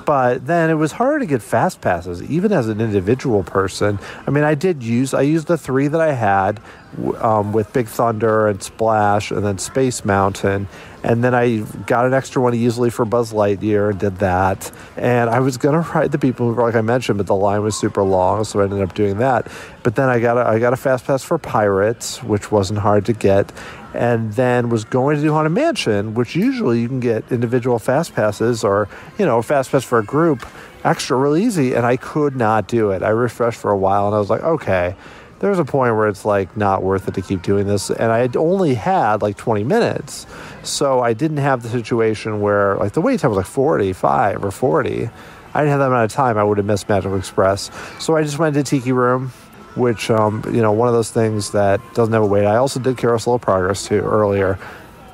But then it was harder to get fast passes, even as an individual person. I mean, I used the 3 that I had with Big Thunder and Splash and then Space Mountain. And then I got an extra one easily for Buzz Lightyear and did that. And I was going to ride the People Mover, like I mentioned, but the line was super long, so I ended up doing that. But then I got a fast pass for Pirates, which wasn't hard to get. And then was going to do Haunted Mansion, which usually you can get individual fast passes or, a fast pass for a group extra real easy. And I could not do it. I refreshed for a while and I was like, okay, there's a point where it's like not worth it to keep doing this. And I had only had like 20 minutes. So I didn't have the situation where like the wait time was like 45 or 40. I didn't have that amount of time. I would have missed Magical Express. So I just went to Tiki Room, which, one of those things that doesn't have a wait. I also did Carousel of Progress, too, earlier.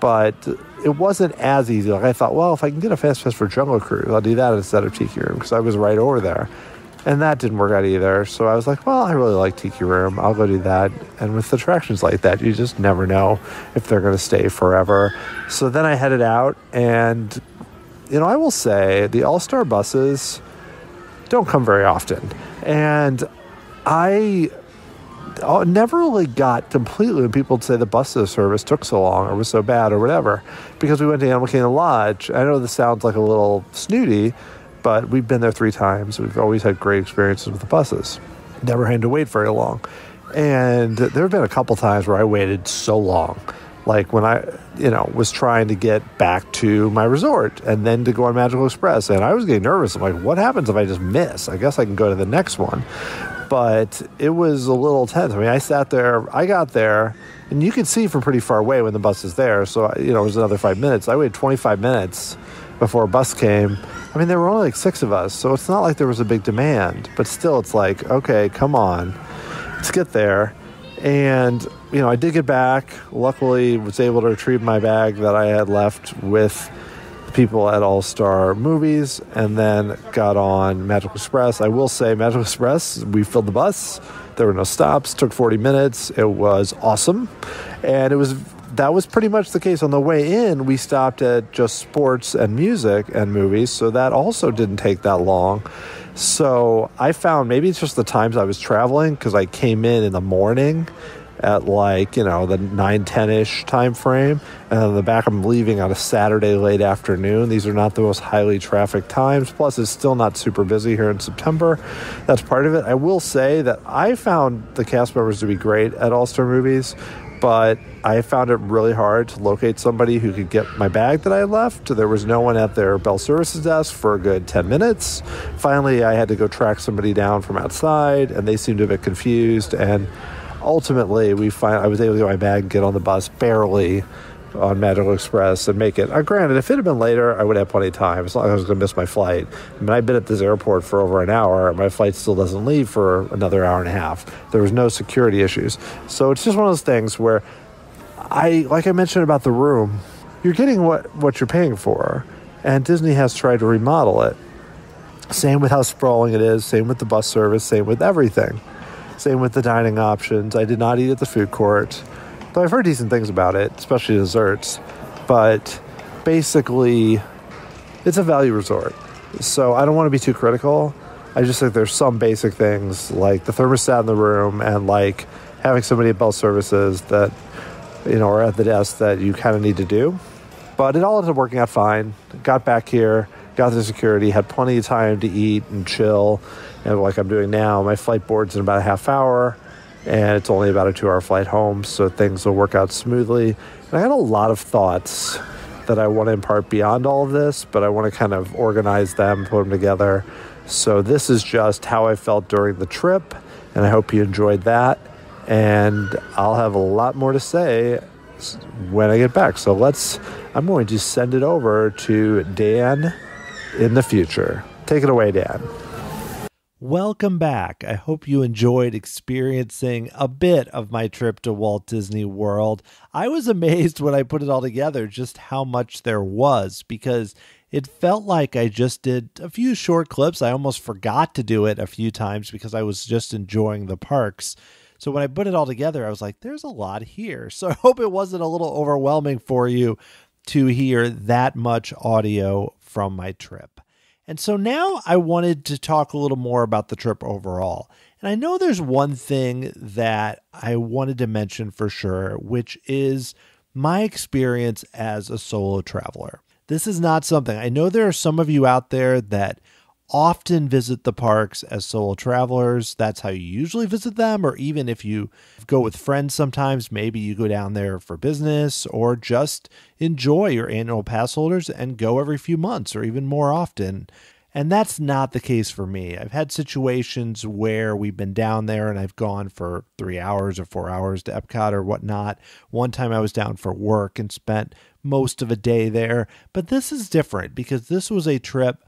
But it wasn't as easy. Like, I thought, well, if I can get a fast pass for Jungle Cruise, I'll do that instead of Tiki Room, because I was right over there. And that didn't work out either. So I was like, well, I really like Tiki Room. I'll go do that. And with attractions like that, you just never know if they're going to stay forever. So then I headed out, and, I will say, the All-Star buses don't come very often. And I never really got completely when people would say the bus service took so long or was so bad or whatever, because we went to Animal Kingdom Lodge. I know this sounds like a little snooty, but we've been there 3 times. We've always had great experiences with the buses. Never had to wait very long. And there have been a couple times where I waited so long. Like when I, was trying to get back to my resort and then to go on Magical Express. And I was getting nervous. I'm like, what happens if I just miss? I guess I can go to the next one. But it was a little tense. I mean, I got there, and you could see from pretty far away when the bus is there. So, it was another 5 minutes. I waited 25 minutes before a bus came. I mean, there were only like 6 of us, so it's not like there was a big demand. But still, it's like, okay, come on, let's get there. And, I did get back. Luckily, was able to retrieve my bag that I had left with people at All-Star Movies, and then got on Magical Express. I will say, Magical Express, we filled the bus. There were no stops. Took 40 minutes. It was awesome. And that was pretty much the case. On the way in, we stopped at just sports and music and movies, so that also didn't take that long. So I found maybe it's just the times I was traveling, because I came in the morning at like, the 9-10-ish time frame. And then the back, I'm leaving on a Saturday late afternoon. These are not the most highly trafficked times. Plus, it's still not super busy here in September. That's part of it. I will say that I found the cast members to be great at All-Star Movies, but I found it really hard to locate somebody who could get my bag that I left. There was no one at their Bell Services desk for a good 10 minutes. Finally, I had to go track somebody down from outside, and they seemed a bit confused. And ultimately, I was able to get my bag and get on the bus barely on Magical Express and make it. Granted, if it had been later, I would have plenty of time, as long as I was going to miss my flight. I mean, I've been at this airport for over an hour, and my flight still doesn't leave for another hour and a half. There was no security issues. So it's just one of those things where like I mentioned about the room, you're getting what you're paying for, and Disney has tried to remodel it. Same with how sprawling it is, same with the bus service, same with everything. Same with the dining options. I did not eat at the food court, though I've heard decent things about it, especially desserts. But basically, it's a value resort. So I don't want to be too critical. I just think there's some basic things, like the thermostat in the room and like having somebody at Bell Services that, are at the desk that you kind of need to do. But it all ended up working out fine. Got back here, got through security, had plenty of time to eat and chill. And like I'm doing now, my flight board's in about a half hour, and it's only about a 2-hour flight home, so things will work out smoothly. And I had a lot of thoughts that I want to impart beyond all of this, but I want to kind of organize them, put them together. So this is just how I felt during the trip, and I hope you enjoyed that. And I'll have a lot more to say when I get back. So I'm going to send it over to Dan in the future. Take it away, Dan. Welcome back. I hope you enjoyed experiencing a bit of my trip to Walt Disney World. I was amazed when I put it all together just how much there was, because it felt like I just did a few short clips. I almost forgot to do it a few times because I was just enjoying the parks. So when I put it all together, I was like, there's a lot here. So I hope it wasn't a little overwhelming for you to hear that much audio from my trip. And so now I wanted to talk a little more about the trip overall. And I know there's one thing that I wanted to mention for sure, which is my experience as a solo traveler. This is not something, I know there are some of you out there that often visit the parks as solo travelers. That's how you usually visit them. Or even if you go with friends sometimes, maybe you go down there for business or just enjoy your annual pass holders and go every few months or even more often. And that's not the case for me. I've had situations where we've been down there and I've gone for 3 hours or 4 hours to Epcot or whatnot. One time I was down for work and spent most of a day there. But this is different because this was a trip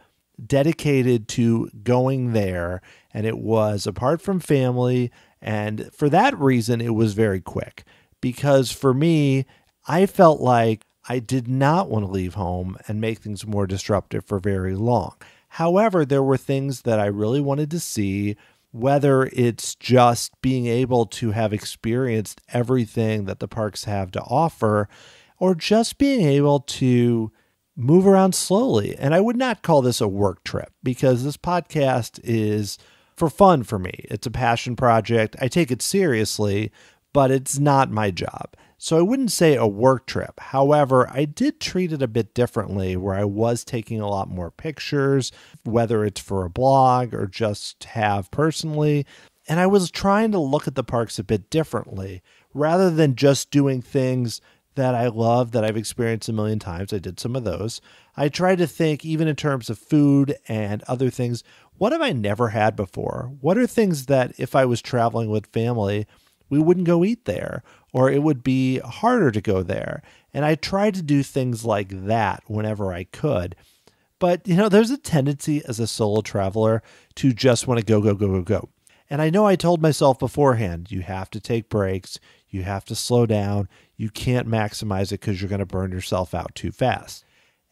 dedicated to going there, and it was apart from family, and for that reason it was very quick, because for me, I felt like I did not want to leave home and make things more disruptive for very long. However, there were things that I really wanted to see, whether it's just being able to have experienced everything that the parks have to offer, or just being able to move around slowly. And I would not call this a work trip because this podcast is for fun for me. It's a passion project. I take it seriously, but it's not my job. So I wouldn't say a work trip. However, I did treat it a bit differently where I was taking a lot more pictures, whether it's for a blog or just have personally. And I was trying to look at the parks a bit differently rather than just doing things that I love, that I've experienced a million times. I did some of those. I tried to think, even in terms of food and other things, what have I never had before? What are things that if I was traveling with family, we wouldn't go eat there, or it would be harder to go there? And I tried to do things like that whenever I could. But, there's a tendency as a solo traveler to just want to go, go, go, go, go. And I know I told myself beforehand, you have to take breaks, you have to slow down, you can't maximize it because you're going to burn yourself out too fast.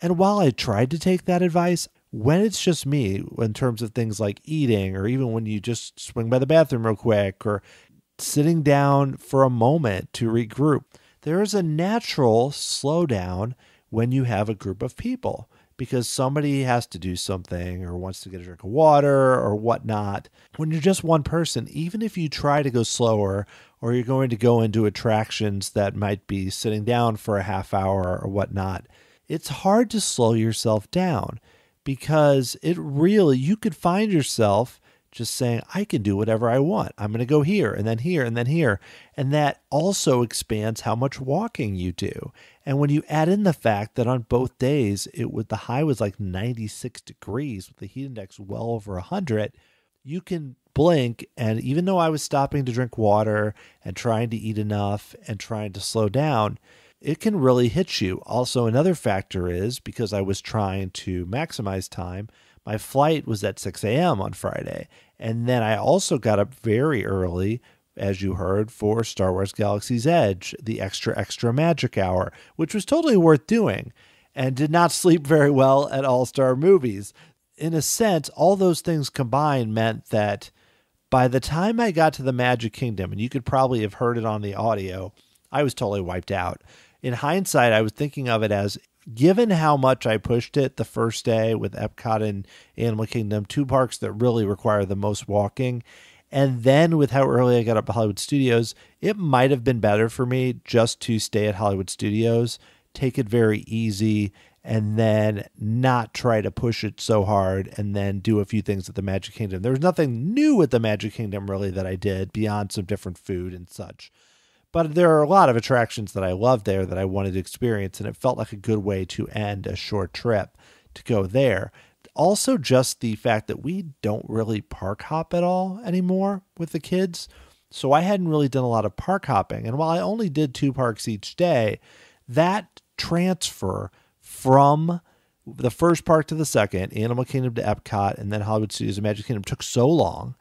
And while I tried to take that advice, when it's just me, in terms of things like eating, or even when you just swing by the bathroom real quick, or sitting down for a moment to regroup, there is a natural slowdown when you have a group of people, because somebody has to do something or wants to get a drink of water or whatnot. When you're just one person, even if you try to go slower, or you're going to go into attractions that might be sitting down for a half hour or whatnot, it's hard to slow yourself down, because you could find yourself just saying, I can do whatever I want. I'm going to go here and then here and then here. And that also expands how much walking you do. And when you add in the fact that on both days, the high was like 96 degrees with the heat index well over 100, you can blink. And even though I was stopping to drink water and trying to eat enough and trying to slow down, it can really hit you. Also, another factor is because I was trying to maximize time, my flight was at 6 a.m. on Friday. And then I also got up very early, as you heard, for Star Wars Galaxy's Edge, the extra magic hour, which was totally worth doing, and did not sleep very well at All-Star Movies. In a sense, all those things combined meant that by the time I got to the Magic Kingdom, and you could probably have heard it on the audio, I was totally wiped out. In hindsight, I was thinking of it as, given how much I pushed it the first day with Epcot and Animal Kingdom, two parks that really require the most walking, and then with how early I got up at Hollywood Studios, it might have been better for me just to stay at Hollywood Studios take it very easy, and then not try to push it so hard, and then do a few things at the Magic Kingdom. There was nothing new at the Magic Kingdom really that I did beyond some different food and such. But there are a lot of attractions that I love there that I wanted to experience, and it felt like a good way to end a short trip to go there. Also, just the fact that we don't really park hop at all anymore with the kids. So I hadn't really done a lot of park hopping. And while I only did 2 parks each day, that transfer from the first park to the second, Animal Kingdom to Epcot, and then Hollywood Studios and Magic Kingdom, took so long.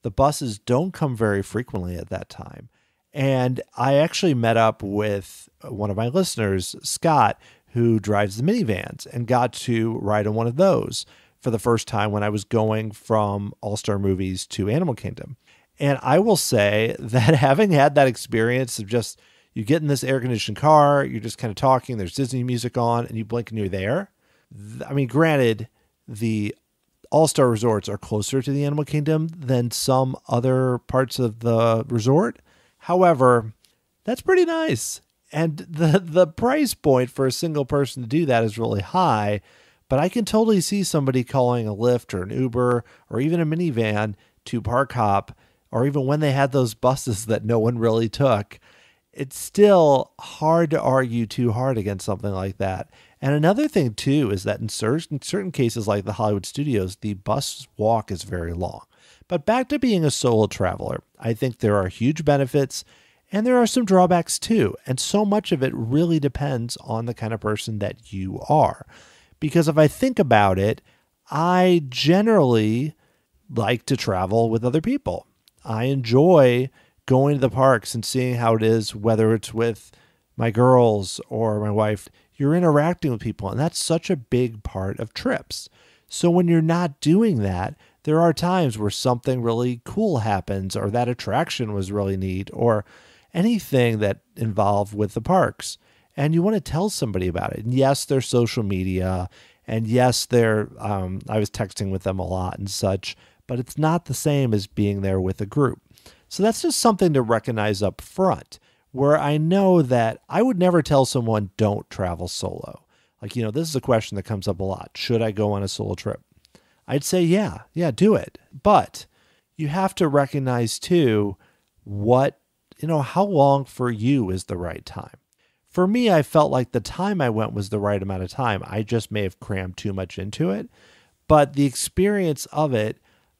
The buses don't come very frequently at that time. And I actually met up with one of my listeners, Scott, who drives the minivans, and got to ride in one of those for the first time when I was going from All-Star Movies to Animal Kingdom. And I will say that having had that experience of just, you get in this air-conditioned car, you're just kind of talking, there's Disney music on, and you blink and you're there. I mean, granted, the All-Star resorts are closer to the Animal Kingdom than some other parts of the resort. However, that's pretty nice. And the price point for a single person to do that is really high, but I can totally see somebody calling a Lyft or an Uber or even a minivan to park hop, or even when they had those buses that no one really took. It's still hard to argue too hard against something like that. And another thing, too, is that in certain cases like the Hollywood Studios, the bus walk is very long. But back to being a solo traveler, I think there are huge benefits and there are some drawbacks, too. And so much of it really depends on the kind of person that you are. Because if I think about it, I generally like to travel with other people. I enjoy going to the parks and seeing how it is, whether it's with my girls or my wife. You're interacting with people, and that's such a big part of trips. So when you're not doing that, there are times where something really cool happens, or that attraction was really neat, or anything that involved with the parks. And you want to tell somebody about it. And yes, there's social media, and yes, I was texting with them a lot and such, but it's not the same as being there with a group. So that's just something to recognize up front, where I know that I would never tell someone don't travel solo. Like, this is a question that comes up a lot. Should I go on a solo trip? I'd say, yeah, do it. But you have to recognize too, how long for you is the right time. For me, I felt like the time I went was the right amount of time. I just may have crammed too much into it, but the experience of it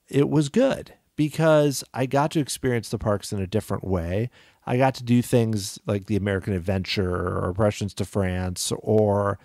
was good because I got to experience the parks in a different way. I got to do things like the American Adventure or Impressions to France, or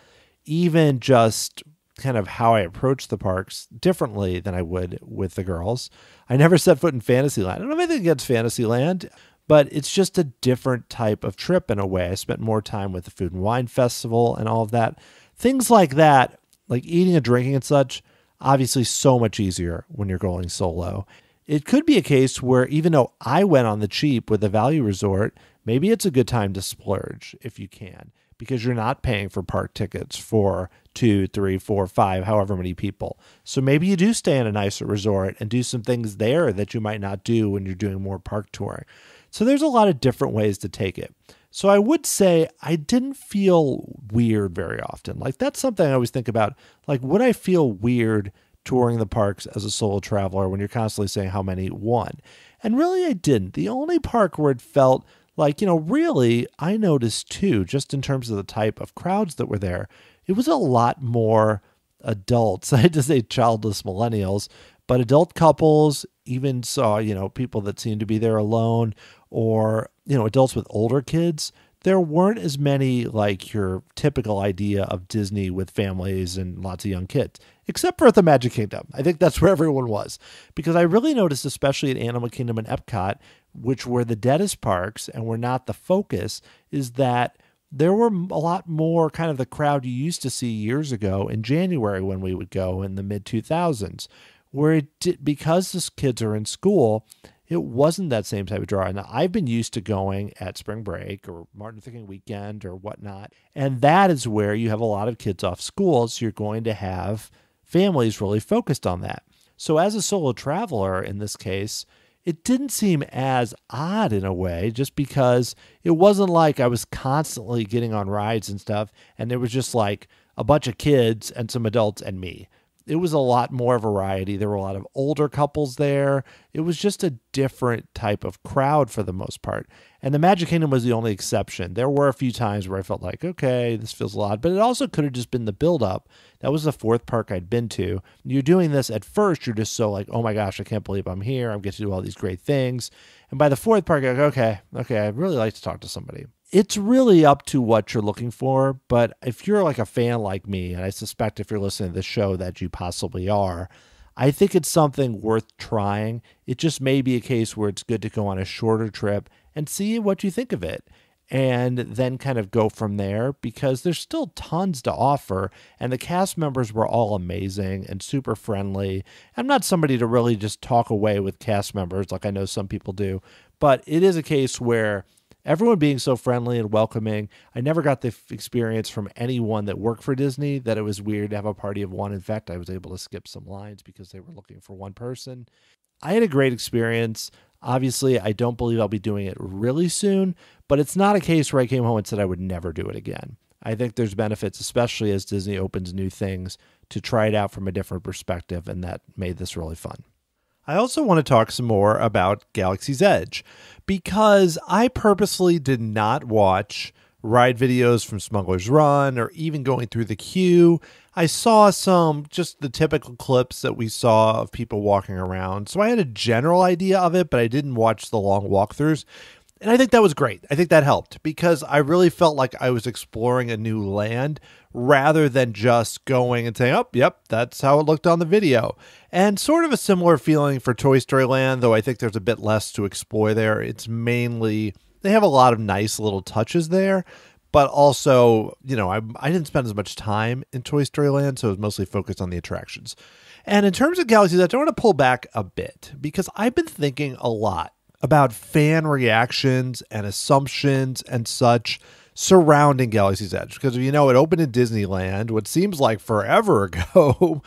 even just kind of how I approach the parks differently than I would with the girls. I never set foot in Fantasyland. I don't have anything against Fantasyland, but it's just a different type of trip in a way. I spent more time with the Food and Wine Festival and all of that. Things like that, like eating and drinking and such, obviously so much easier when you're going solo. It could be a case where even though I went on the cheap with the value resort, maybe it's a good time to splurge if you can, because you're not paying for park tickets for 2, 3, 4, 5, however many people. So maybe you do stay in a nicer resort and do some things there that you might not do when you're doing more park touring. So there's a lot of different ways to take it. So I would say I didn't feel weird very often. Like, that's something I always think about. Like, would I feel weird touring the parks as a solo traveler when you're constantly saying how many won? And really, I didn't. The only park where it felt like, really, I noticed too, just in terms of the type of crowds that were there, it was a lot more adults. I had to say childless millennials, but adult couples, even saw, people that seemed to be there alone, or, adults with older kids. There weren't as many like your typical idea of Disney with families and lots of young kids, except for at the Magic Kingdom. I think that's where everyone was, because I really noticed, especially at Animal Kingdom and Epcot, which were the deadest parks and were not the focus, is that there were a lot more kind of the crowd you used to see years ago in January when we would go in the mid-2000s, where because the kids are in school, it wasn't that same type of draw. Now, I've been used to going at spring break or Martin Luther King weekend or whatnot, and that is where you have a lot of kids off school, so you're going to have families really focused on that. So as a solo traveler, in this case, it didn't seem as odd in a way, just because it wasn't like I was constantly getting on rides and stuff, and there was just like a bunch of kids and some adults and me. It was a lot more variety. There were a lot of older couples there. It was just a different type of crowd for the most part. And the Magic Kingdom was the only exception. There were a few times where I felt like, okay, this feels a lot, but it also could have just been the buildup. That was the fourth park I'd been to. You're doing this at first, you're just so like, oh my gosh, I can't believe I'm here. I'm getting to do all these great things. And by the fourth park, you're like, okay, I'd really like to talk to somebody. It's really up to what you're looking for, but if you're like a fan like me, and I suspect if you're listening to this show that you possibly are, I think it's something worth trying. It just may be a case where it's good to go on a shorter trip and see what you think of it, and then kind of go from there, because there's still tons to offer, and the cast members were all amazing and super friendly. I'm not somebody to really just talk away with cast members like I know some people do, but it is a case where everyone being so friendly and welcoming. I never got the experience from anyone that worked for Disney that it was weird to have a party of one. In fact, I was able to skip some lines because they were looking for one person. I had a great experience. Obviously, I don't believe I'll be doing it really soon, but it's not a case where I came home and said I would never do it again. I think there's benefits, especially as Disney opens new things, to try it out from a different perspective, and that made this really fun. I also want to talk some more about Galaxy's Edge, because I purposely did not watch ride videos from Smuggler's Run or even going through the queue. I saw just the typical clips that we saw of people walking around. So I had a general idea of it, but I didn't watch the long walkthroughs. And I think that was great. I think that helped, because I really felt like I was exploring a new land rather than just going and saying, oh, yep, that's how it looked on the video. And sort of a similar feeling for Toy Story Land, though I think there's a bit less to explore there. It's mainly, they have a lot of nice little touches there, but also, I didn't spend as much time in Toy Story Land, so it was mostly focused on the attractions. And in terms of Galaxy's Edge, I want to pull back a bit, because I've been thinking a lot about fan reactions and assumptions and such surrounding Galaxy's Edge. Because, it opened in Disneyland, what seems like forever ago,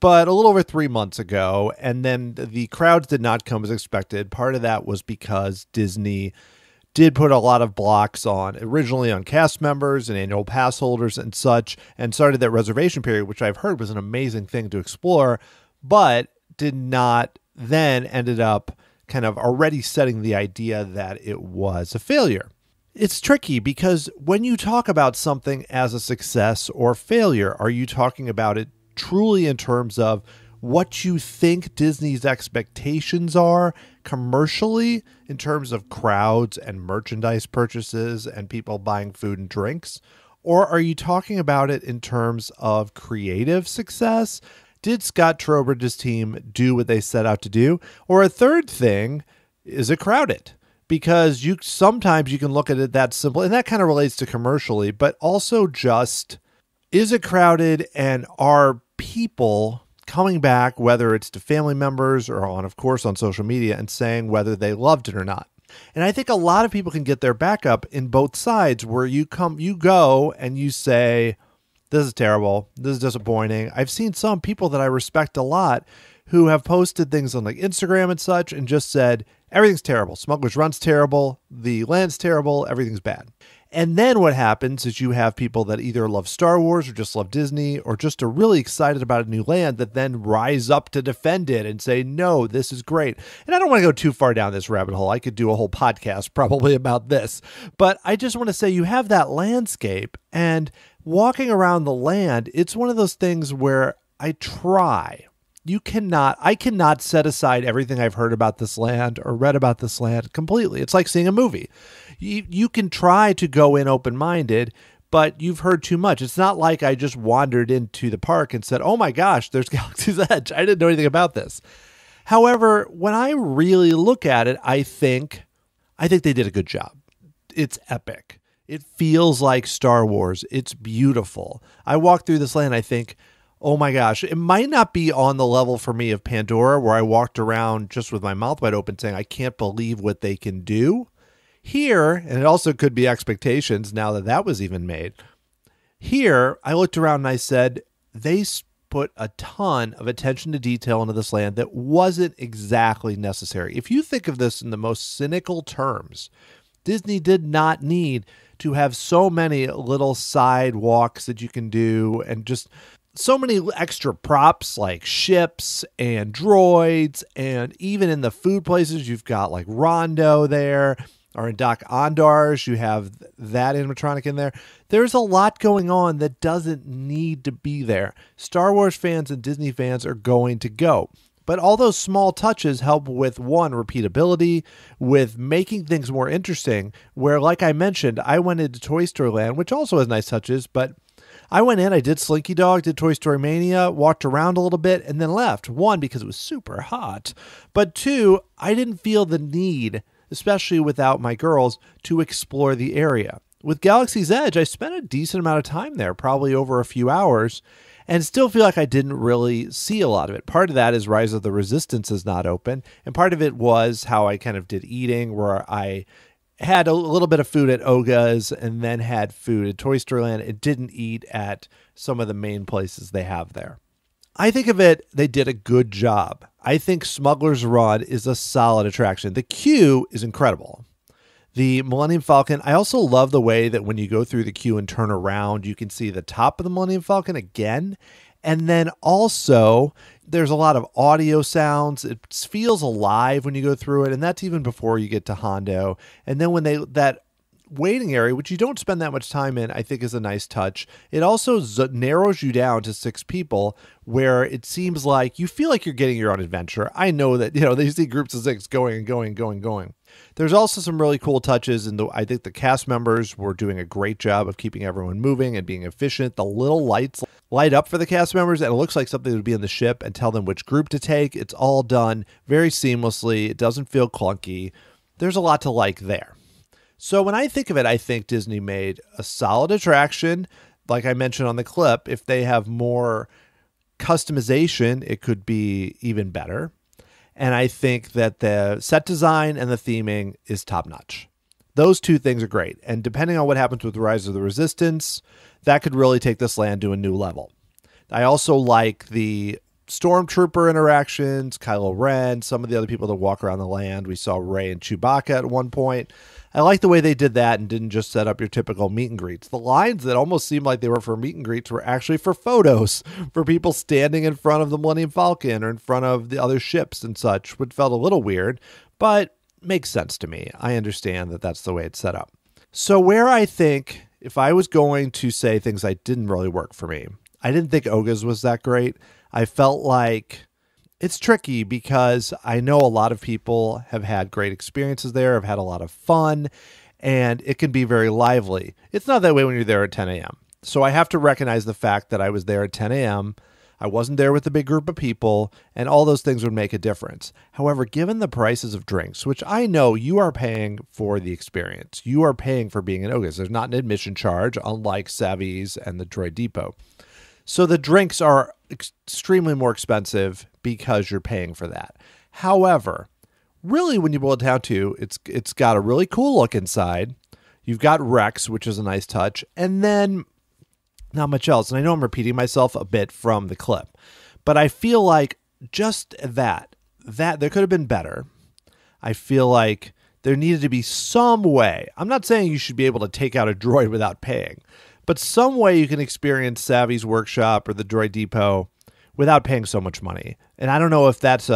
but a little over 3 months ago. And then the crowds did not come as expected. Part of that was because Disney did put a lot of blocks originally on cast members and annual pass holders and such, and started that reservation period, which I've heard was an amazing thing to explore, but did not then ended up kind of already setting the idea that it was a failure. It's tricky, because when you talk about something as a success or failure, are you talking about it truly in terms of what you think Disney's expectations are commercially, in terms of crowds and merchandise purchases and people buying food and drinks? Or are you talking about it in terms of creative success? Did Scott Trowbridge's team do what they set out to do? Or a third thing, is it crowded? Because sometimes you can look at it that simple, and that kind of relates to commercially, but also just, is it crowded, and are people coming back, whether it's to family members or of course, on social media, and saying whether they loved it or not? And I think a lot of people can get their back up in both sides, where you go and you say, this is terrible, this is disappointing. I've seen some people that I respect a lot who have posted things on like Instagram and such and just said, everything's terrible. Smuggler's Run's terrible. The land's terrible. Everything's bad. And then what happens is you have people that either love Star Wars or just love Disney or just are really excited about a new land that then rise up to defend it and say, no, this is great. And I don't want to go too far down this rabbit hole. I could do a whole podcast probably about this. But I just want to say you have that landscape, and walking around the land, it's one of those things where I cannot set aside everything I've heard about this land or read about this land completely. It's like seeing a movie. You can try to go in open-minded, but you've heard too much. It's not like I just wandered into the park and said, oh my gosh, there's Galaxy's Edge. I didn't know anything about this. However, when I really look at it, I think they did a good job. It's epic. It feels like Star Wars. It's beautiful. I walk through this land, I think, oh my gosh, it might not be on the level for me of Pandora, where I walked around just with my mouth wide open saying, I can't believe what they can do. Here, and it also could be expectations now that was even made. Here, I looked around and I said, they put a ton of attention to detail into this land that wasn't exactly necessary. If you think of this in the most cynical terms, Disney did not need to have so many little sidewalks that you can do and just so many extra props like ships and droids. And even in the food places, you've got like Rondo there, or in Doc Ondar's, you have that animatronic in there. There's a lot going on that doesn't need to be there. Star Wars fans and Disney fans are going to go. But all those small touches help with, one, repeatability, with making things more interesting, where, like I mentioned, I went into Toy Story Land, which also has nice touches, but I went in, I did Slinky Dog, did Toy Story Mania, walked around a little bit, and then left. One, because it was super hot, but two, I didn't feel the need, especially without my girls, to explore the area. With Galaxy's Edge, I spent a decent amount of time there, probably over a few hours, and still feel like I didn't really see a lot of it. Part of that is Rise of the Resistance is not open, and part of it was how I kind of did eating, where I had a little bit of food at Oga's and then had food at Toy Story Land. It didn't eat at some of the main places they have there. I think of it, they did a good job. I think Smuggler's Run is a solid attraction. The queue is incredible. The Millennium Falcon, I also love the way that when you go through the queue and turn around, you can see the top of the Millennium Falcon again. And then also, there's a lot of audio sounds. It feels alive when you go through it, and that's even before you get to Hondo. And then when that waiting area, which you don't spend that much time in, I think is a nice touch. It also narrows you down to 6 people, where it seems like you feel like you're getting your own adventure. I know that, they see groups of 6 going and going and going and going. There's also some really cool touches, and I think the cast members were doing a great job of keeping everyone moving and being efficient. The little lights light up for the cast members, and it looks like something that would be in the ship, and tell them which group to take. It's all done very seamlessly. It doesn't feel clunky. There's a lot to like there. So when I think of it, I think Disney made a solid attraction. Like I mentioned on the clip, if they have more customization, it could be even better. And I think that the set design and the theming is top-notch. Those two things are great. And depending on what happens with Rise of the Resistance, that could really take this land to a new level. I also like the Stormtrooper interactions, Kylo Ren, some of the other people that walk around the land. We saw Rey and Chewbacca at one point. I like the way they did that and didn't just set up your typical meet and greets. The lines that almost seemed like they were for meet and greets were actually for photos, for people standing in front of the Millennium Falcon or in front of the other ships and such, which felt a little weird, but makes sense to me. I understand that that's the way it's set up. So where I think, if I was going to say things that didn't really work for me, I didn't think Oga's was that great. I felt like it's tricky because I know a lot of people have had great experiences there, have had a lot of fun, and it can be very lively. It's not that way when you're there at 10 a.m. So I have to recognize the fact that I was there at 10 a.m. I wasn't there with a big group of people, and all those things would make a difference. However, given the prices of drinks, which I know you are paying for the experience, you are paying for being in Oga's. There's not an admission charge, unlike Savvy's and the Droid Depot. So the drinks are extremely more expensive because you're paying for that. However, really when you boil it down to, it's got a really cool look inside. You've got Rex, which is a nice touch, and then not much else. And I know I'm repeating myself a bit from the clip, but I feel like just that there could have been better. I feel like there needed to be some way. I'm not saying you should be able to take out a droid without paying, but some way you can experience Savvy's Workshop or the Droid Depot without paying so much money. And I don't know if that's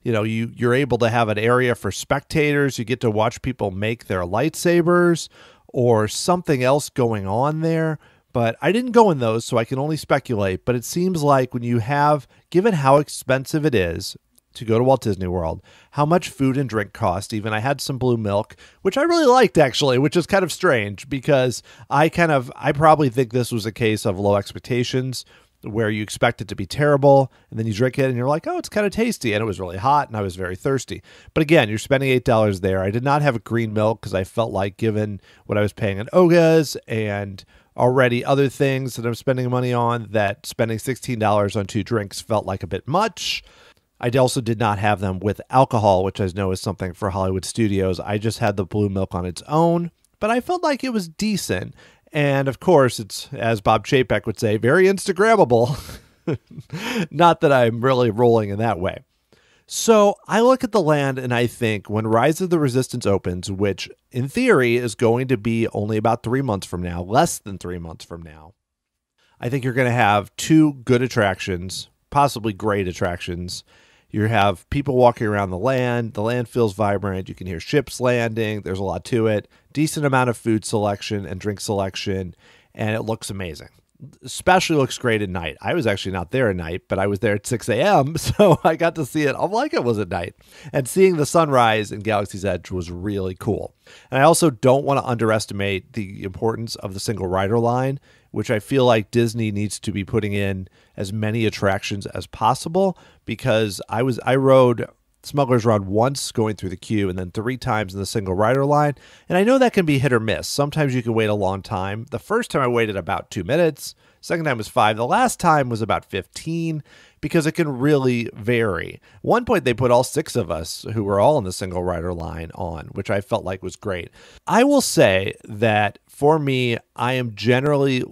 you're able to have an area for spectators. You get to watch people make their lightsabers or something else going on there. But I didn't go in those, so I can only speculate. But it seems like when you have, given how expensive it is to go to Walt Disney World, how much food and drink cost. Even I had some blue milk, which I really liked actually, which is kind of strange because I probably think this was a case of low expectations where you expect it to be terrible and then you drink it and you're like, oh, it's kind of tasty. And it was really hot and I was very thirsty. But again, you're spending $8 there. I did not have a green milk because I felt like given what I was paying at Oga's and already other things that I'm spending money on, that spending $16 on 2 drinks felt like a bit much. I also did not have them with alcohol, which I know is something for Hollywood Studios. I just had the blue milk on its own, but I felt like it was decent. And of course, it's, as Bob Chapek would say, very Instagrammable. Not that I'm really rolling in that way. So I look at the land and I think when Rise of the Resistance opens, which in theory is going to be only about 3 months from now, less than 3 months from now, I think you're going to have two good attractions, possibly great attractions. You have people walking around the land. The land feels vibrant. You can hear ships landing. There's a lot to it. Decent amount of food selection and drink selection, and it looks amazing. Especially looks great at night. I was actually not there at night, but I was there at 6 a.m., so I got to see it like it was at night. And seeing the sunrise in Galaxy's Edge was really cool. And I also don't want to underestimate the importance of the single rider line, which I feel like Disney needs to be putting in as many attractions as possible, because I rode Smuggler's Run once going through the queue and then 3 times in the single rider line. And I know that can be hit or miss. Sometimes you can wait a long time. The first time I waited about 2 minutes. Second time was 5. The last time was about 15 because it can really vary. One point they put all 6 of us who were all in the single rider line on, which I felt like was great. I will say that for me, I am generally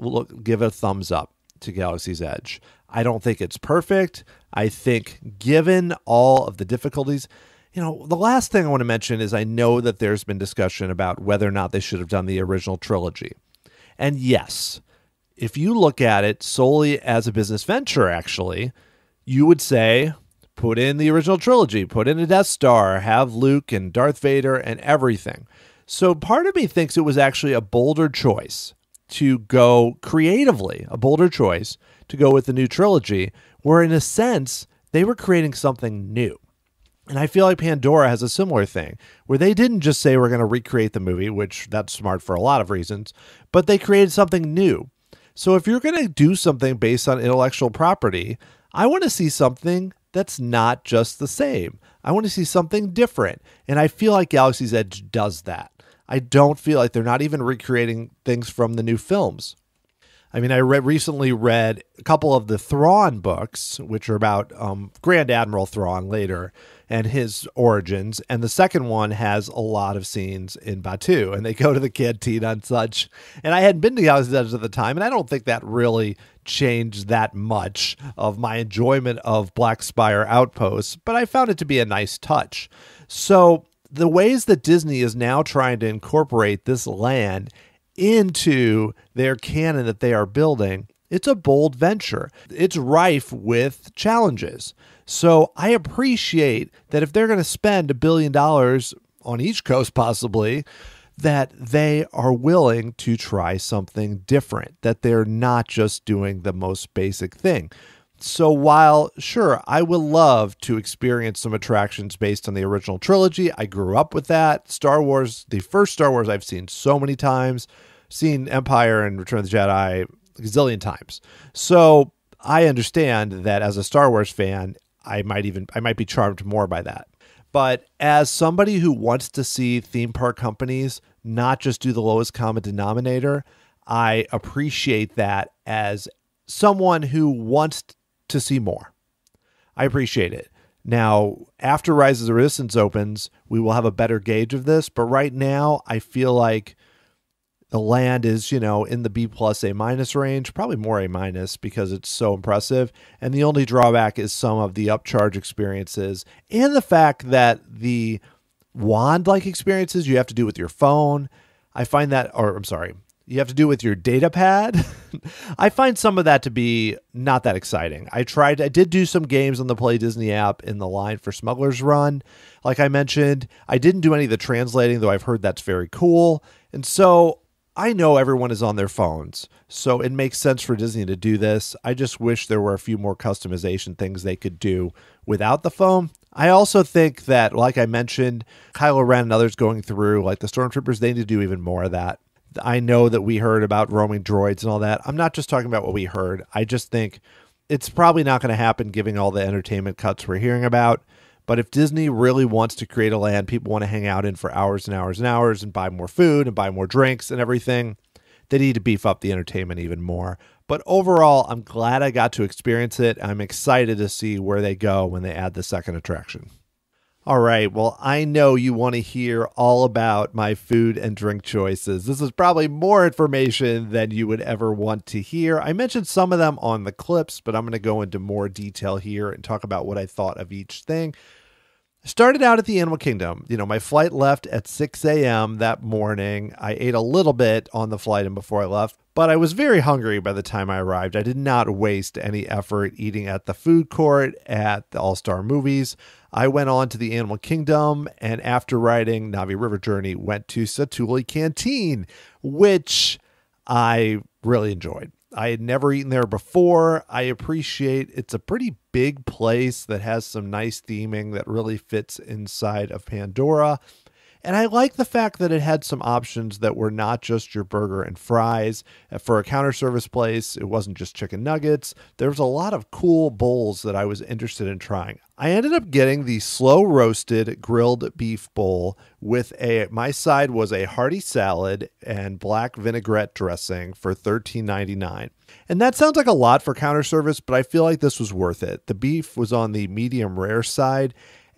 give a thumbs up to Galaxy's Edge. I don't think it's perfect. I think given all of the difficulties, the last thing I want to mention is I know that there's been discussion about whether or not they should have done the original trilogy. And yes, if you look at it solely as a business venture, actually, you would say, put in the original trilogy, put in a Death Star, have Luke and Darth Vader and everything. So part of me thinks it was actually a bolder choice to go creatively, a bolder choice to go with the new trilogy, where in a sense, they were creating something new. And I feel like Pandora has a similar thing, where they didn't just say we're going to recreate the movie, which that's smart for a lot of reasons, but they created something new. So if you're going to do something based on intellectual property, I want to see something that's not just the same. I want to see something different. And I feel like Galaxy's Edge does that. I don't feel like they're not even recreating things from the new films. I mean, I recently read a couple of the Thrawn books, which are about Grand Admiral Thrawn later and his origins. And the second one has a lot of scenes in Batuu, and they go to the Cantina and such. And I hadn't been to Galaxy's Edge at the time, and I don't think that really changed that much of my enjoyment of Black Spire Outposts, but I found it to be a nice touch. So the ways that Disney is now trying to incorporate this land into their canon that they are building, it's a bold venture. It's rife with challenges. So I appreciate that if they're going to spend $1 billion on each coast possibly, that they are willing to try something different, that they're not just doing the most basic thing. So while, sure, I would love to experience some attractions based on the original trilogy, I grew up with that. Star Wars, the first Star Wars I've seen so many times, seen Empire and Return of the Jedi a gazillion times. So I understand that as a Star Wars fan, I might be charmed more by that. But as somebody who wants to see theme park companies not just do the lowest common denominator, I appreciate that as someone who wants to see more. I appreciate it. Now, after Rise of the Resistance opens, we will have a better gauge of this. But right now, I feel like the land is, in the B+, A- range, probably more A- because it's so impressive. And the only drawback is some of the upcharge experiences and the fact that the wand-like experiences you have to do with your phone. You have to do with your data pad. I find some of that to be not that exciting. I did do some games on the Play Disney app in the line for Smuggler's Run. Like I mentioned, I didn't do any of the translating, though I've heard that's very cool. And so I know everyone is on their phones, so it makes sense for Disney to do this. I just wish there were a few more customization things they could do without the phone. I also think that, like I mentioned, Kylo Ren and others going through, like the Stormtroopers, they need to do even more of that. I know that we heard about roaming droids and all that. I'm not just talking about what we heard. I just think it's probably not going to happen given all the entertainment cuts we're hearing about. But if Disney really wants to create a land people want to hang out in for hours and hours and hours and buy more food and buy more drinks and everything, they need to beef up the entertainment even more. But overall, I'm glad I got to experience it. I'm excited to see where they go when they add the second attraction. All right. Well, I know you want to hear all about my food and drink choices. This is probably more information than you would ever want to hear. I mentioned some of them on the clips, but I'm going to go into more detail here and talk about what I thought of each thing. Started out at the Animal Kingdom. My flight left at 6 a.m. that morning. I ate a little bit on the flight and before I left, but I was very hungry by the time I arrived. I did not waste any effort eating at the food court at the All-Star Movies. I went on to the Animal Kingdom, and after riding Navi River Journey, went to Satu'li Canteen, which I really enjoyed. I had never eaten there before. I appreciate it's a pretty big place that has some nice theming that really fits inside of Pandora. And I like the fact that it had some options that were not just your burger and fries. For a counter service place, it wasn't just chicken nuggets. There was a lot of cool bowls that I was interested in trying. I ended up getting the slow roasted grilled beef bowl with my side was a hearty salad and black vinaigrette dressing for $13.99. And that sounds like a lot for counter service, but I feel like this was worth it. The beef was on the medium rare side,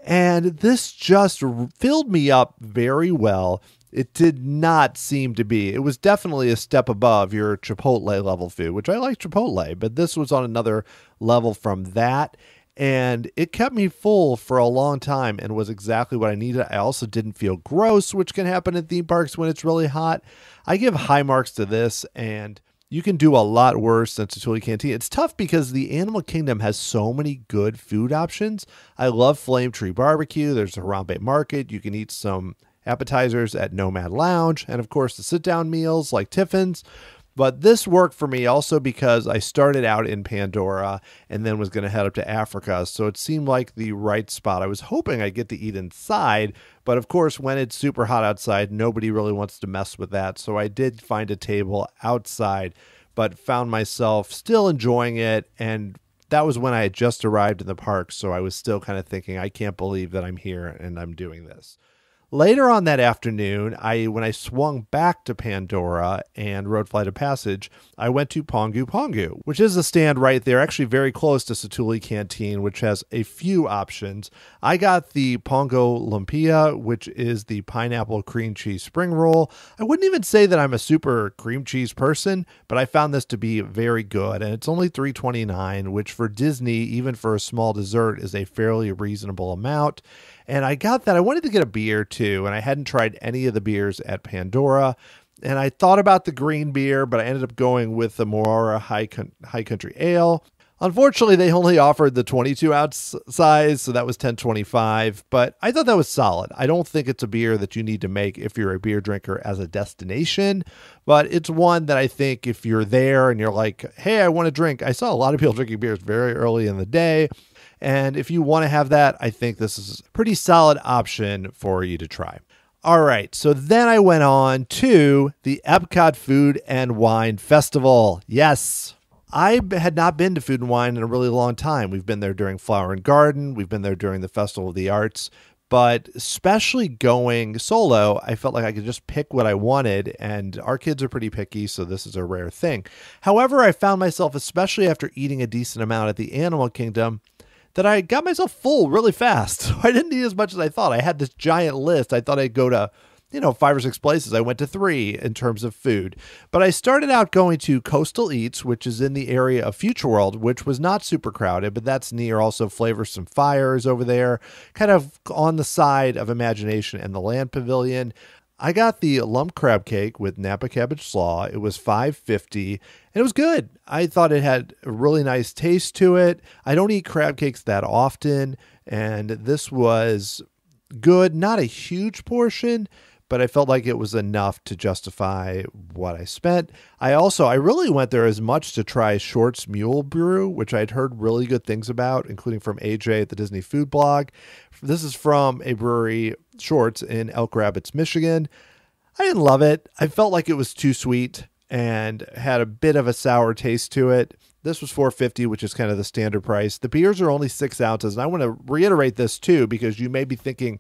and this just filled me up very well. It did not seem to be. It was definitely a step above your Chipotle level food, which I like Chipotle, but this was on another level from that. And it kept me full for a long time and was exactly what I needed. I also didn't feel gross, which can happen at theme parks when it's really hot. I give high marks to this, and you can do a lot worse than Satu'li Canteen. It's tough because the Animal Kingdom has so many good food options. I love Flame Tree Barbecue. There's a Harambe Market. You can eat some appetizers at Nomad Lounge. And of course, the sit-down meals like Tiffin's. But this worked for me also because I started out in Pandora and then was going to head up to Africa. So it seemed like the right spot. I was hoping I'd get to eat inside. But of course, when it's super hot outside, nobody really wants to mess with that. So I did find a table outside, but found myself still enjoying it. And that was when I had just arrived in the park. So I was still kind of thinking, I can't believe that I'm here and I'm doing this. Later on that afternoon, when I swung back to Pandora and rode Flight of Passage, I went to Pongu Pongu, which is a stand right there, actually very close to Satu'li Canteen, which has a few options. I got the Pongo Lumpia, which is the pineapple cream cheese spring roll. I wouldn't even say that I'm a super cream cheese person, but I found this to be very good, and it's only $3.29, which for Disney, even for a small dessert, is a fairly reasonable amount. And I got that. I wanted to get a beer too, and I hadn't tried any of the beers at Pandora. And I thought about the green beer, but I ended up going with the Moara High Country Ale. Unfortunately, they only offered the 22-ounce size, so that was $10.25. But I thought that was solid. I don't think it's a beer that you need to make if you're a beer drinker as a destination, but it's one that I think if you're there and you're like, hey, I want to drink. I saw a lot of people drinking beers very early in the day. And if you want to have that, I think this is a pretty solid option for you to try. All right, so then I went on to the Epcot Food and Wine Festival. Yes, I had not been to Food and Wine in a really long time. We've been there during Flower and Garden. We've been there during the Festival of the Arts. But especially going solo, I felt like I could just pick what I wanted, and our kids are pretty picky, so this is a rare thing. However, I found myself, especially after eating a decent amount at the Animal Kingdom, that I got myself full really fast. So I didn't eat as much as I thought. I had this giant list. I thought I'd go to, 5 or 6 places. I went to 3 in terms of food. But I started out going to Coastal Eats, which is in the area of Future World, which was not super crowded, but that's near also Flavors Some Fires over there, kind of on the side of Imagination and the Land Pavilion. I got the lump crab cake with Napa cabbage slaw. It was $5.50, and it was good. I thought it had a really nice taste to it. I don't eat crab cakes that often, and this was good. Not a huge portion, but I felt like it was enough to justify what I spent. I really went there as much to try Short's Mule Brew, which I'd heard really good things about, including from AJ at the Disney Food Blog. This is from a brewery, Short's, in Elk Rapids, Michigan. I didn't love it. I felt like it was too sweet and had a bit of a sour taste to it. This was $4.50, which is kind of the standard price. The beers are only 6 ounces, and I want to reiterate this too, because you may be thinking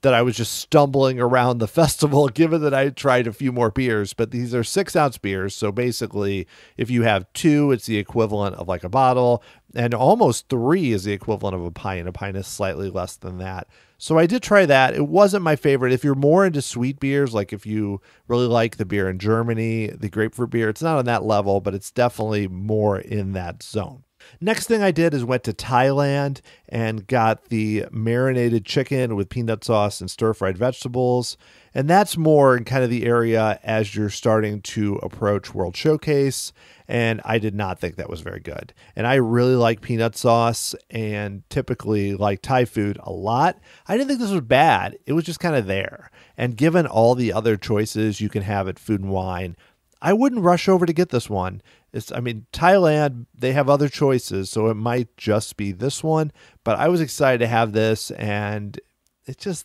that I was just stumbling around the festival, given that I tried a few more beers, but these are 6-ounce beers. So basically, if you have 2, it's the equivalent of like a bottle, and almost 3 is the equivalent of a pint. A pint is slightly less than that. So I did try that. It wasn't my favorite. If you're more into sweet beers, like if you really like the beer in Germany, the grapefruit beer, it's not on that level, but it's definitely more in that zone. Next thing I did is went to Thailand and got the marinated chicken with peanut sauce and stir-fried vegetables. And that's more in kind of the area as you're starting to approach World Showcase. And I did not think that was very good. And I really like peanut sauce and typically like Thai food a lot. I didn't think this was bad. It was just kind of there. And given all the other choices you can have at Food and Wine, I wouldn't rush over to get this one. Thailand, they have other choices, so it might just be this one. But I was excited to have this, and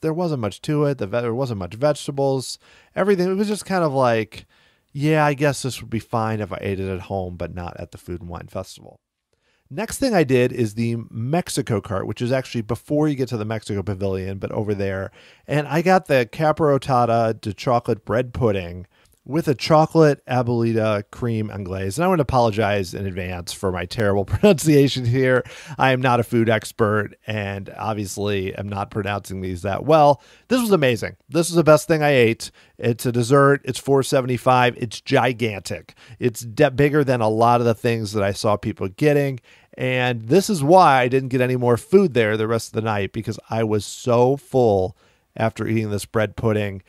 there wasn't much to it. There wasn't much vegetables. Everything, it was just kind of like, yeah, I guess this would be fine if I ate it at home, but not at the Food and Wine Festival. Next thing I did is the Mexico cart, which is actually before you get to the Mexico Pavilion, but over there. And I got the capirotada de chocolate bread pudding with a chocolate abuelita cream anglaise. And I want to apologize in advance for my terrible pronunciation here. I am not a food expert and obviously am not pronouncing these that well. This was amazing. This is the best thing I ate. It's a dessert. It's $4.75. It's gigantic. It's bigger than a lot of the things that I saw people getting. And this is why I didn't get any more food there the rest of the night, because I was so full after eating this bread pudding.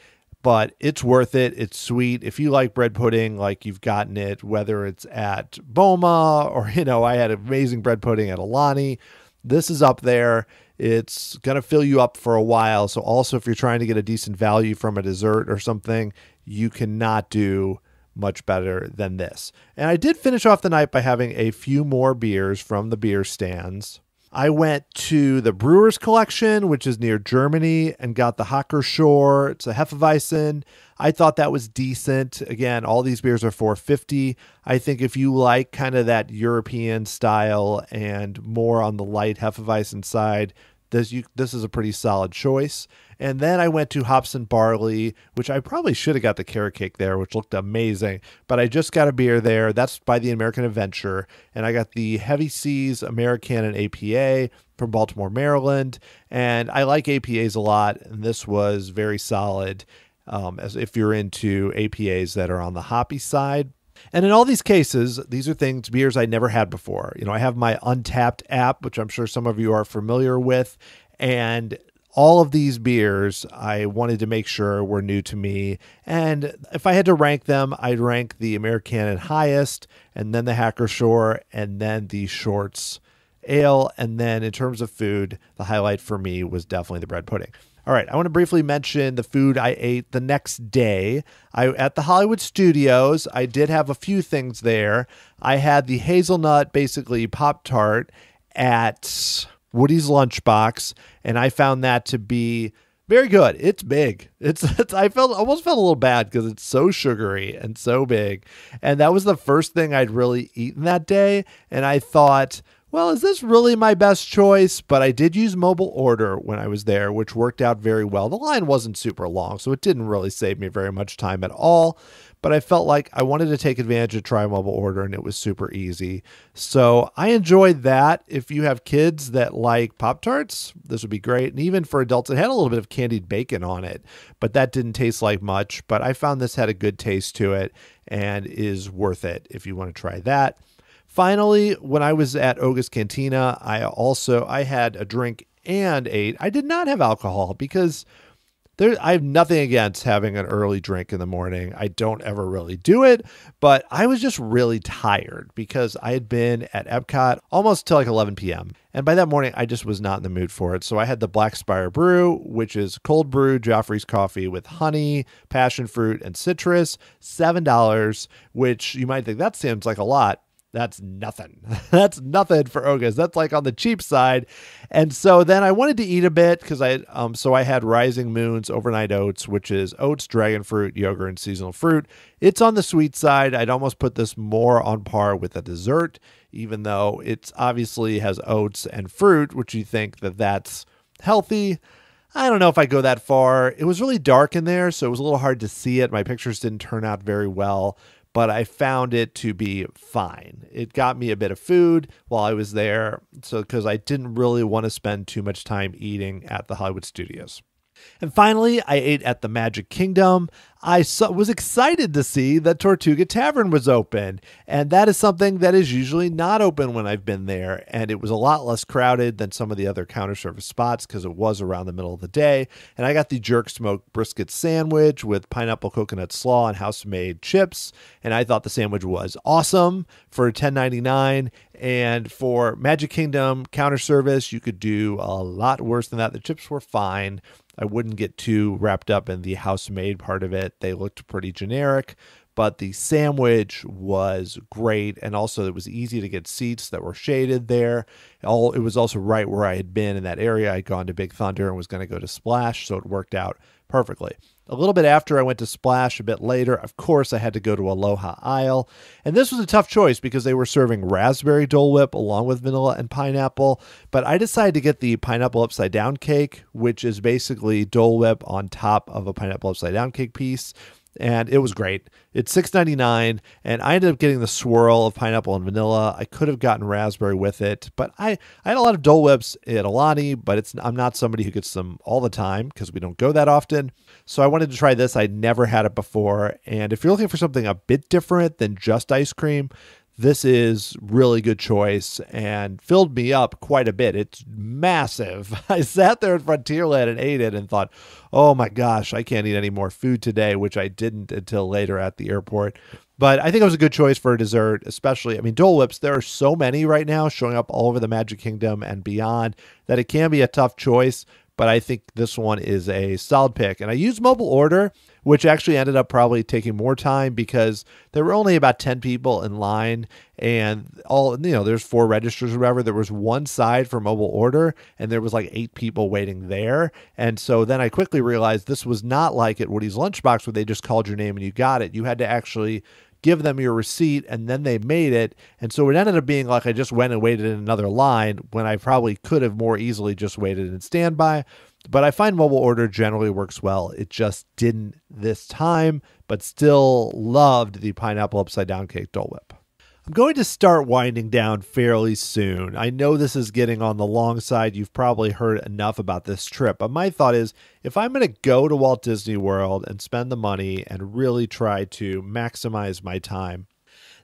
But it's worth it. It's sweet. If you like bread pudding, like you've gotten it, whether it's at Boma or, I had amazing bread pudding at Alani, this is up there. It's going to fill you up for a while. So also, if you're trying to get a decent value from a dessert or something, you cannot do much better than this. And I did finish off the night by having a few more beers from the beer stands. I went to the Brewers Collection, which is near Germany, and got the Hackerschor. It's a Hefeweizen. I thought that was decent. Again, all these beers are $4.50. I think if you like kind of that European style and more on the light Hefeweizen side, this is a pretty solid choice. And then I went to Hops and Barley, which I probably should have got the carrot cake there, which looked amazing. But I just got a beer there. That's by the American Adventure. And I got the Heavy Seas American and APA from Baltimore, Maryland. And I like APAs a lot. And this was very solid as if you're into APAs that are on the hoppy side. And in all these cases, these are beers I never had before. I have my Untapped app, which I'm sure some of you are familiar with. And all of these beers, I wanted to make sure were new to me. And if I had to rank them, I'd rank the American highest, and then the Hackerschor, and then the Shorts Ale. And then in terms of food, the highlight for me was definitely the bread pudding. All right, I want to briefly mention the food I ate the next day. At the Hollywood Studios, I did have a few things there. I had the hazelnut, basically Pop-Tart at Woody's Lunchbox, and I found that to be very good. It's big. I almost felt a little bad because it's so sugary and so big. And that was the first thing I'd really eaten that day. And I thought, well, is this really my best choice? But I did use mobile order when I was there, which worked out very well. The line wasn't super long, so it didn't really save me very much time at all. But I felt like I wanted to take advantage of try mobile order, and it was super easy. So I enjoyed that. If you have kids that like Pop-Tarts, this would be great. And even for adults, it had a little bit of candied bacon on it, but that didn't taste like much. But I found this had a good taste to it and is worth it if you want to try that. Finally, when I was at Oga's Cantina, I had a drink and ate. I did not have alcohol because I have nothing against having an early drink in the morning. I don't ever really do it, but I was just really tired because I had been at Epcot almost till like 11 p.m. And by that morning, I just was not in the mood for it. So I had the Black Spire Brew, which is cold brew Joffrey's coffee with honey, passion fruit, and citrus, $7, which you might think that seems like a lot. That's nothing. That's nothing for Oga's. That's like on the cheap side. And so then I wanted to eat a bit because I had Rising Moon's Overnight Oats, which is oats, dragon fruit, yogurt, and seasonal fruit. It's on the sweet side. I'd almost put this more on par with a dessert, even though it's obviously has oats and fruit, which you think that's healthy. I don't know if I go that far. It was really dark in there, so it was a little hard to see it. My pictures didn't turn out very well. but I found it to be fine. It got me a bit of food while I was there, so because I didn't really want to spend too much time eating at the Hollywood Studios. And finally, I ate at the Magic Kingdom. I was excited to see that Tortuga Tavern was open, and that is something that is usually not open when I've been there, and it was a lot less crowded than some of the other counter service spots because it was around the middle of the day, and I got the jerk smoked brisket sandwich with pineapple coconut slaw and house-made chips, and I thought the sandwich was awesome for $10.99, and for Magic Kingdom counter service, you could do a lot worse than that. The chips were fine. I wouldn't get too wrapped up in the house-made part of it. They looked pretty generic, but the sandwich was great, and also it was easy to get seats that were shaded there. It was also right where I had been in that area. I'd gone to Big Thunder and was going to go to Splash, so it worked out perfectly. A little bit after I went to Splash, a bit later, of course, I had to go to Aloha Isle. And this was a tough choice because they were serving raspberry Dole Whip along with vanilla and pineapple. But I decided to get the pineapple upside down cake, which is basically Dole Whip on top of a pineapple upside down cake piece. And it was great. It's $6.99, and I ended up getting the swirl of pineapple and vanilla. I could have gotten raspberry with it, but I had a lot of Dole Whips at Alani, but I'm not somebody who gets them all the time because we don't go that often. So I wanted to try this. I'd never had it before, and if you're looking for something a bit different than just ice cream, this is really good choice and filled me up quite a bit. It's massive. I sat there at Frontierland and ate it and thought, oh my gosh, I can't eat any more food today, which I didn't until later at the airport. But I think it was a good choice for a dessert, especially, Dole Whips, there are so many right now showing up all over the Magic Kingdom and beyond that it can be a tough choice. But I think this one is a solid pick. And I used mobile order, which actually ended up probably taking more time because there were only about 10 people in line, and there's 4 registers or whatever. There was one side for mobile order, and there was like 8 people waiting there. And so then I quickly realized this was not like at Woody's Lunchbox where they just called your name and you got it. You had to actually give them your receipt, and then they made it. And so it ended up being like I just went and waited in another line when I probably could have more easily just waited in standby. But I find mobile order generally works well. It just didn't this time, but still loved the pineapple upside down cake Dole Whip. I'm going to start winding down fairly soon. I know this is getting on the long side. You've probably heard enough about this trip, but my thought is if I'm going to go to Walt Disney World and spend the money and really try to maximize my time,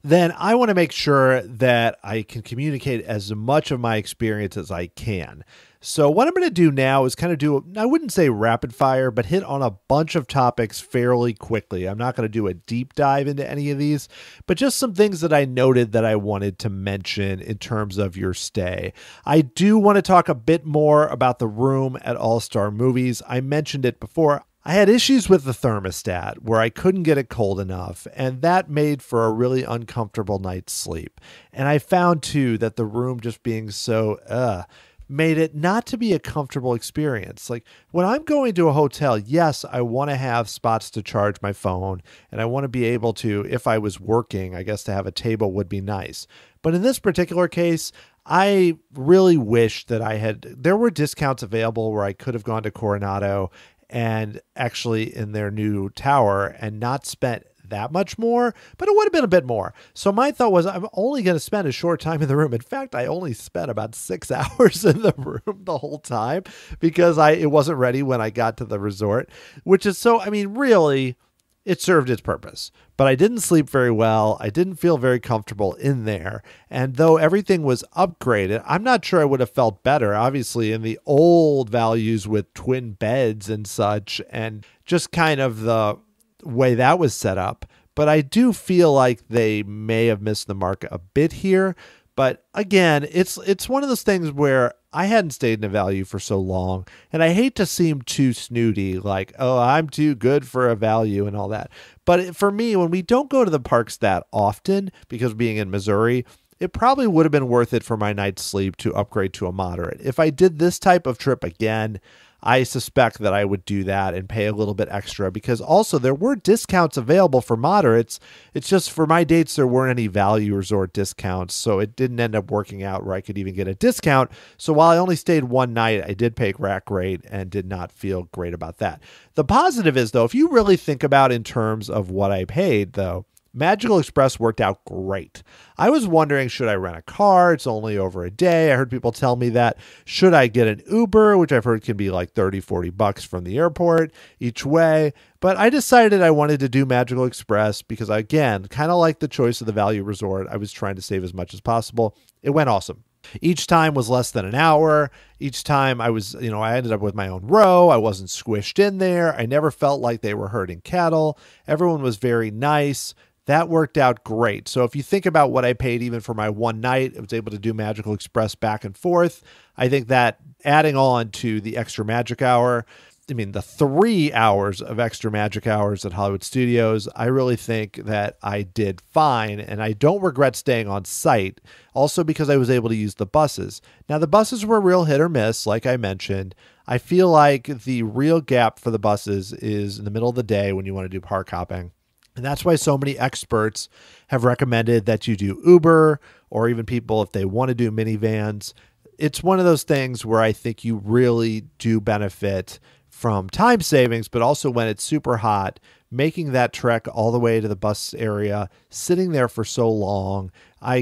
then I want to make sure that I can communicate as much of my experience as I can. So what I'm going to do now is kind of do, I wouldn't say rapid fire, but hit on a bunch of topics fairly quickly. I'm not going to do a deep dive into any of these, but just some things that I noted that I wanted to mention in terms of your stay. I do want to talk a bit more about the room at All-Star Movies. I mentioned it before. I had issues with the thermostat where I couldn't get it cold enough, and that made for a really uncomfortable night's sleep. And I found, too, that the room just being so, made it not to be a comfortable experience. Like when I'm going to a hotel, yes, I want to have spots to charge my phone, and I want to be able to, if I was working, I guess to have a table would be nice. But in this particular case, I really wish that there were discounts available where I could have gone to Coronado and actually in their new tower and not spent that much more, but it would have been a bit more. So my thought was I'm only going to spend a short time in the room. In fact, I only spent about 6 hours in the room the whole time because it wasn't ready when I got to the resort, which is really it served its purpose, but I didn't sleep very well. I didn't feel very comfortable in there. And though everything was upgraded, I'm not sure I would have felt better, obviously, in the old values with twin beds and such, and just kind of the way that was set up. But I do feel like they may have missed the mark a bit here. But again, it's one of those things where I hadn't stayed in a value for so long, and I hate to seem too snooty, like, oh, I'm too good for a value and all that. But for me, when we don't go to the parks that often, because being in Missouri, it probably would have been worth it for my night's sleep to upgrade to a moderate. If I did this type of trip again, I suspect that I would do that and pay a little bit extra because also there were discounts available for moderates. It's just for my dates, there weren't any value resort discounts. So it didn't end up working out where I could even get a discount. So while I only stayed one night, I did pay rack rate and did not feel great about that. The positive is though, if you really think about in terms of what I paid though, Magical Express worked out great. I was wondering, should I rent a car? It's only over a day. I heard people tell me that. Should I get an Uber, which I've heard can be like $30-$40 from the airport each way? But I decided I wanted to do Magical Express because, again, kind of like the choice of the value resort, I was trying to save as much as possible. It went awesome. Each time was less than an hour. Each time I ended up with my own row. I wasn't squished in there. I never felt like they were herding cattle. Everyone was very nice. That worked out great. So if you think about what I paid even for my one night, I was able to do Magical Express back and forth. I think that adding on to the extra magic hour, the 3 hours of extra magic hours at Hollywood Studios, I really think that I did fine, and I don't regret staying on site, also because I was able to use the buses. Now, the buses were real hit or miss, like I mentioned. I feel like the real gap for the buses is in the middle of the day when you want to do park hopping. And that's why so many experts have recommended that you do Uber, or even people, if they want to do minivans. It's one of those things where I think you really do benefit from time savings, but also when it's super hot, making that trek all the way to the bus area, sitting there for so long.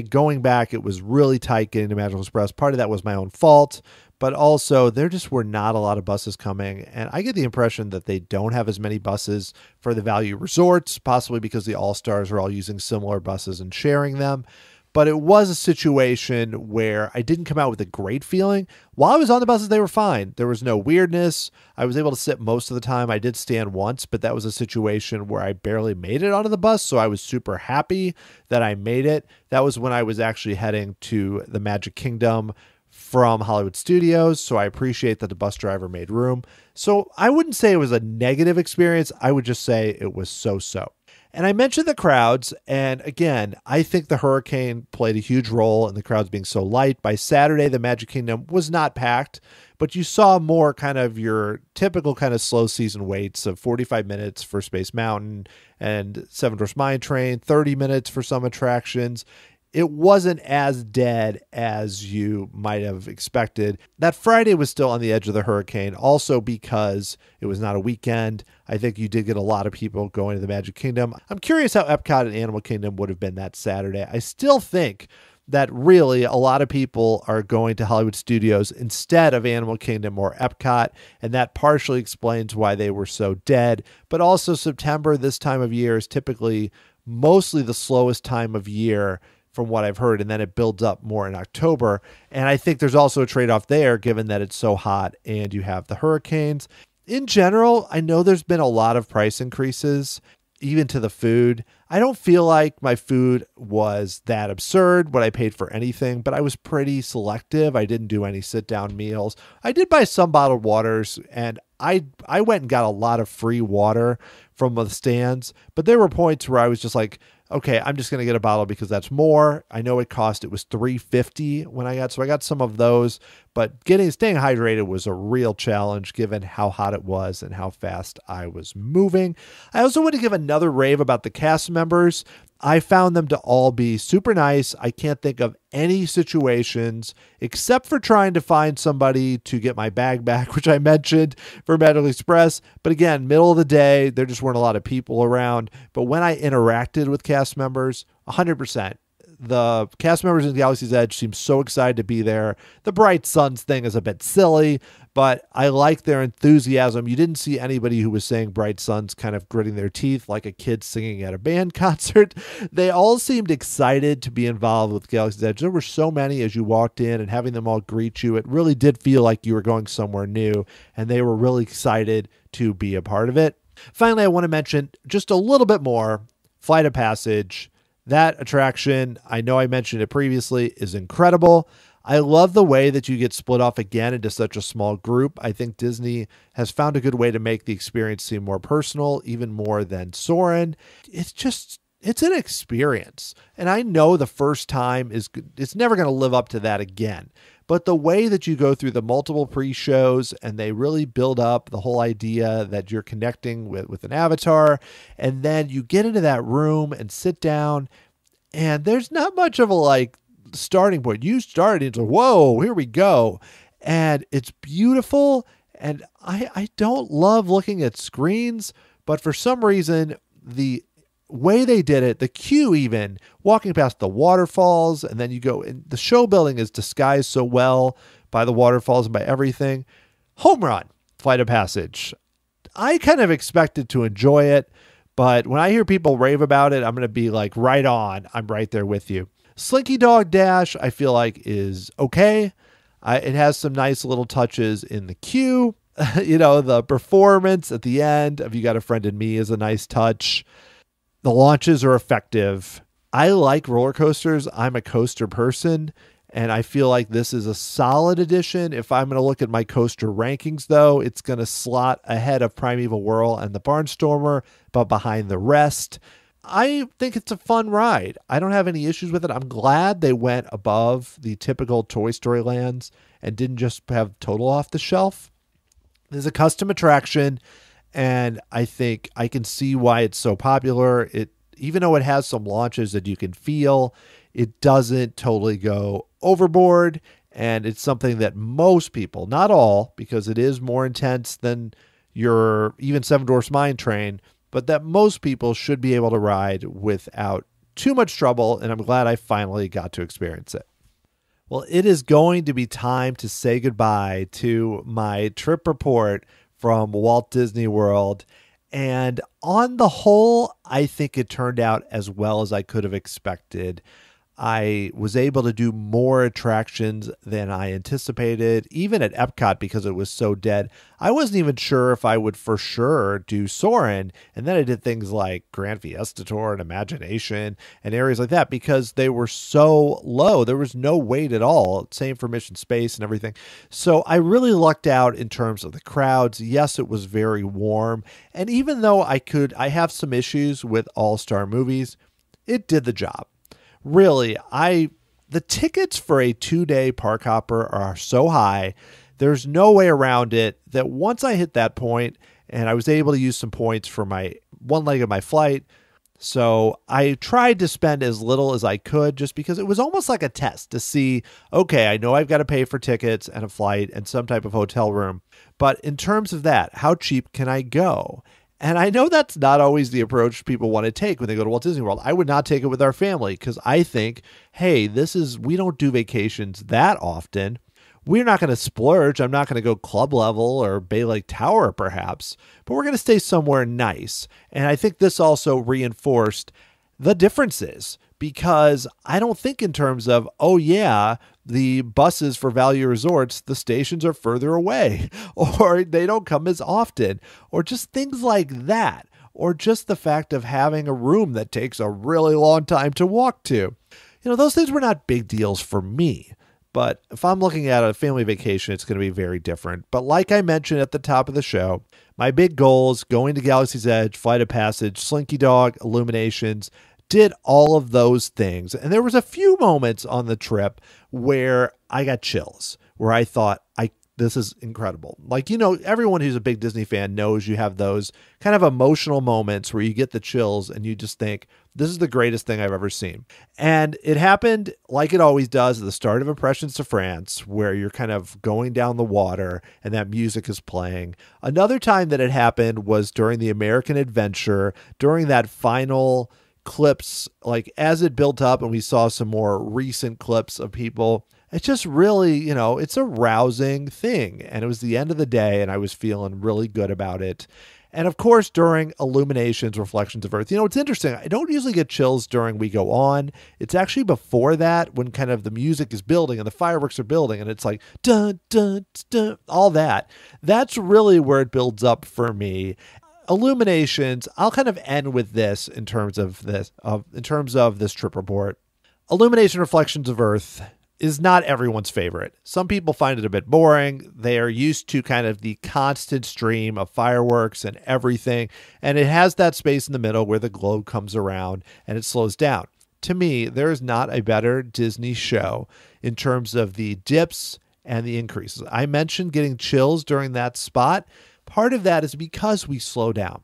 Going back, it was really tight getting to Magical Express. Part of that was my own fault, but also there just were not a lot of buses coming. And I get the impression that they don't have as many buses for the value resorts, possibly because the All-Stars are all using similar buses and sharing them. But it was a situation where I didn't come out with a great feeling. While I was on the buses, they were fine. There was no weirdness. I was able to sit most of the time. I did stand once, but that was a situation where I barely made it onto the bus, so I was super happy that I made it. That was when I was actually heading to the Magic Kingdom from Hollywood Studios, so I appreciate that the bus driver made room. So I wouldn't say it was a negative experience. I would just say it was so-so. And I mentioned the crowds, and again, I think the hurricane played a huge role in the crowds being so light. By Saturday, the Magic Kingdom was not packed, but you saw more kind of your typical kind of slow season waits of 45 minutes for Space Mountain and Seven Dwarfs Mine Train, 30 minutes for some attractions. It wasn't as dead as you might have expected. That Friday was still on the edge of the hurricane, also because it was not a weekend. I think you did get a lot of people going to the Magic Kingdom. I'm curious how Epcot and Animal Kingdom would have been that Saturday. I still think that really a lot of people are going to Hollywood Studios instead of Animal Kingdom or Epcot, and that partially explains why they were so dead. But also September, this time of year, is typically mostly the slowest time of year from what I've heard, and then it builds up more in October. And I think there's also a trade-off there, given that it's so hot and you have the hurricanes. In general, I know there's been a lot of price increases, even to the food. I don't feel like my food was that absurd, what I paid for anything, but I was pretty selective. I didn't do any sit-down meals. I did buy some bottled waters, and I went and got a lot of free water from the stands, but there were points where I was just like, okay, I'm just going to get a bottle because that's more. I know it was $3.50 when I got some of those, but staying hydrated was a real challenge given how hot it was and how fast I was moving. I also want to give another rave about the cast members. I found them to all be super nice. I can't think of any situations except for trying to find somebody to get my bag back, which I mentioned for Magical Express. But again, middle of the day, there just weren't a lot of people around. But when I interacted with cast members, 100%. The cast members in Galaxy's Edge seem so excited to be there. The Bright Suns thing is a bit silly, but I like their enthusiasm. You didn't see anybody who was saying Bright Suns kind of gritting their teeth like a kid singing at a band concert. They all seemed excited to be involved with Galaxy's Edge. There were so many as you walked in, and having them all greet you, it really did feel like you were going somewhere new, and they were really excited to be a part of it. Finally, I want to mention just a little bit more, Flight of Passage. That attraction, I know I mentioned it previously, is incredible. I love the way that you get split off again into such a small group. I think Disney has found a good way to make the experience seem more personal, even more than Soarin'. It's an experience. And I know the first time it's never going to live up to that again. But the way that you go through the multiple pre-shows and they really build up the whole idea that you're connecting with an avatar, and then you get into that room and sit down, and there's not much of a starting point. You start into, whoa, here we go. And it's beautiful. And I don't love looking at screens, but for some reason, the way they did it, the queue even, walking past the waterfalls, and then you go, and the show building is disguised so well by the waterfalls and by everything. Home run, Flight of Passage. I kind of expected to enjoy it, but when I hear people rave about it, I'm going to be like, right on. I'm right there with you. Slinky Dog Dash, I feel like, is okay. It has some nice little touches in the queue. The performance at the end of You Got a Friend in Me is a nice touch. The launches are effective. I like roller coasters. I'm a coaster person, and I feel like this is a solid addition. If I'm going to look at my coaster rankings, though, it's going to slot ahead of Primeval Whirl and the Barnstormer, but behind the rest. I think it's a fun ride. I don't have any issues with it. I'm glad they went above the typical Toy Story lands and didn't just have total off the shelf. There's a custom attraction, and I think I can see why it's so popular. Even though it has some launches that you can feel, it doesn't totally go overboard, and it's something that most people, not all, because it is more intense than your even Seven Dwarfs Mine Train, but that most people should be able to ride without too much trouble, and I'm glad I finally got to experience it. Well, it is going to be time to say goodbye to my trip report from Walt Disney World. And on the whole, I think it turned out as well as I could have expected. I was able to do more attractions than I anticipated, even at Epcot because it was so dead. I wasn't even sure if I would for sure do Soarin', and then I did things like Grand Fiesta Tour and Imagination and areas like that because they were so low. There was no wait at all. Same for Mission Space and everything. So I really lucked out in terms of the crowds. Yes, it was very warm, and even though I have some issues with All-Star Movies, it did the job. Really, the tickets for a 2-day park hopper are so high, there's no way around it that once I hit that point, and I was able to use some points for my one leg of my flight, so I tried to spend as little as I could just because it was almost like a test to see, okay, I know I've got to pay for tickets and a flight and some type of hotel room, but in terms of that, how cheap can I go? And I know that's not always the approach people want to take when they go to Walt Disney World. I would not take it with our family because I think, hey, we don't do vacations that often. We're not going to splurge. I'm not going to go club level or Bay Lake Tower perhaps, but we're going to stay somewhere nice. And I think this also reinforced the differences because I don't think in terms of, oh yeah, the buses for Value Resorts, the stations are further away or they don't come as often or just things like that, or just the fact of having a room that takes a really long time to walk to. Those things were not big deals for me. But if I'm looking at a family vacation, it's going to be very different. But like I mentioned at the top of the show, my big goals, going to Galaxy's Edge, Flight of Passage, Slinky Dog, Illuminations, did all of those things. And there was a few moments on the trip where I got chills, where I thought, this is incredible. Like, everyone who's a big Disney fan knows you have those kind of emotional moments where you get the chills and you just think, this is the greatest thing I've ever seen. And it happened like it always does at the start of Impressions to France, where you're kind of going down the water and that music is playing. Another time that it happened was during the American Adventure, during that final clips, like as it built up and we saw some more recent clips of people. It's just really, it's a rousing thing. And it was the end of the day and I was feeling really good about it. And of course, during Illuminations, Reflections of Earth, it's interesting. I don't usually get chills during We Go On. It's actually before that when kind of the music is building and the fireworks are building and it's like, dun, dun, dun, all that. That's really where it builds up for me. Illuminations, I'll kind of end with this in terms of this trip report. Illumination Reflections of Earth is not everyone's favorite. Some people find it a bit boring. They are used to kind of the constant stream of fireworks and everything, and it has that space in the middle where the globe comes around and it slows down. To me, there is not a better Disney show in terms of the dips and the increases. I mentioned getting chills during that spot. Part of that is because we slow down.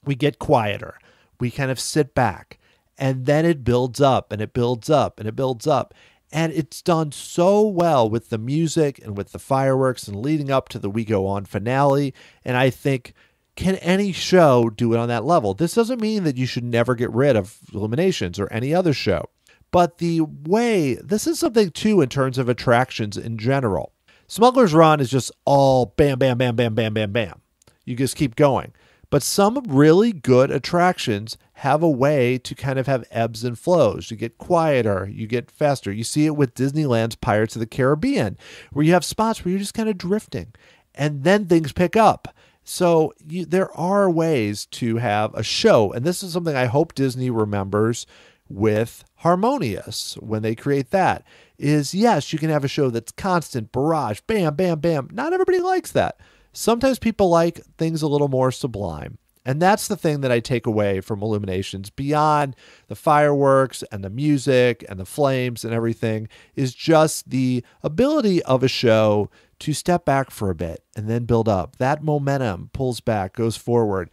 We get quieter. We kind of sit back, and then it builds up and it builds up and it builds up. And it's done so well with the music and with the fireworks and leading up to the We Go On finale. And I think can any show do it on that level? This doesn't mean that you should never get rid of Illuminations or any other show. But the way, this is something too in terms of attractions in general. Smuggler's Run is just all bam, bam, bam, bam, bam, bam, bam. You just keep going. But some really good attractions have a way to kind of have ebbs and flows. You get quieter, you get faster. You see it with Disneyland's Pirates of the Caribbean, where you have spots where you're just kind of drifting, and then things pick up. So there are ways to have a show, and this is something I hope Disney remembers with Harmonious when they create that, is yes, you can have a show that's constant, barrage, bam, bam, bam. Not everybody likes that. Sometimes people like things a little more sublime. And that's the thing that I take away from Illuminations beyond the fireworks and the music and the flames and everything, is just the ability of a show to step back for a bit and then build up. That momentum pulls back, goes forward.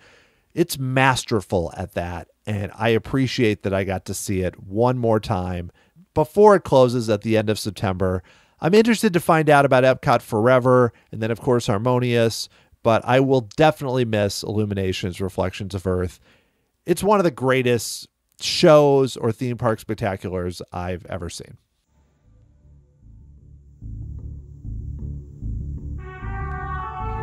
It's masterful at that. And I appreciate that I got to see it one more time before it closes at the end of September. I'm interested to find out about Epcot Forever and then, of course, Harmonious, but I will definitely miss Illuminations Reflections of Earth. It's one of the greatest shows or theme park spectaculars I've ever seen.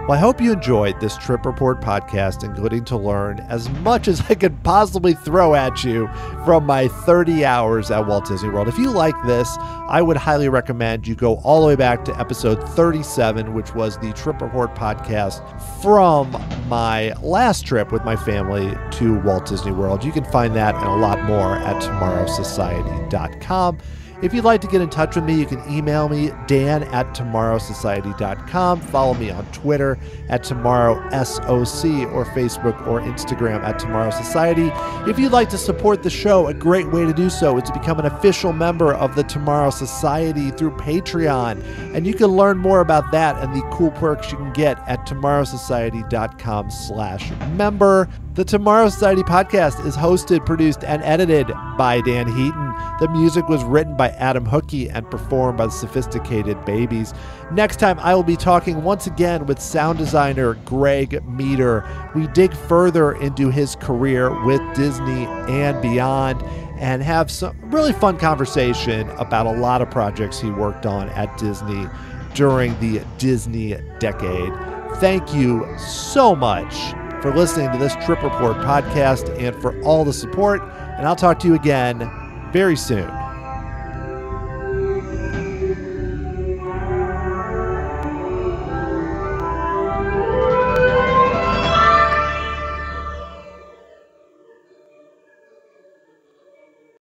Well, I hope you enjoyed this Trip Report podcast, including to learn as much as I could possibly throw at you from my 30 hours at Walt Disney World. If you like this, I would highly recommend you go all the way back to episode 37, which was the Trip Report podcast from my last trip with my family to Walt Disney World. You can find that and a lot more at tomorrowsociety.com. If you'd like to get in touch with me, you can email me, dan@tomorrowsociety.com. Follow me on Twitter @tomorrowsoc or Facebook or Instagram @tomorrowsociety. If you'd like to support the show, a great way to do so is to become an official member of the Tomorrow Society through Patreon. And you can learn more about that and the cool perks you can get at tomorrowsociety.com/member. The Tomorrow Society podcast is hosted, produced, and edited by Dan Heaton. The music was written by Adam Hookey and performed by the Sophisticated Babies. Next time, I will be talking once again with sound designer Greg Meter. We dig further into his career with Disney and beyond and have some really fun conversation about a lot of projects he worked on at Disney during the Disney decade. Thank you so much for listening to this Trip Report podcast and for all the support. And I'll talk to you again very soon.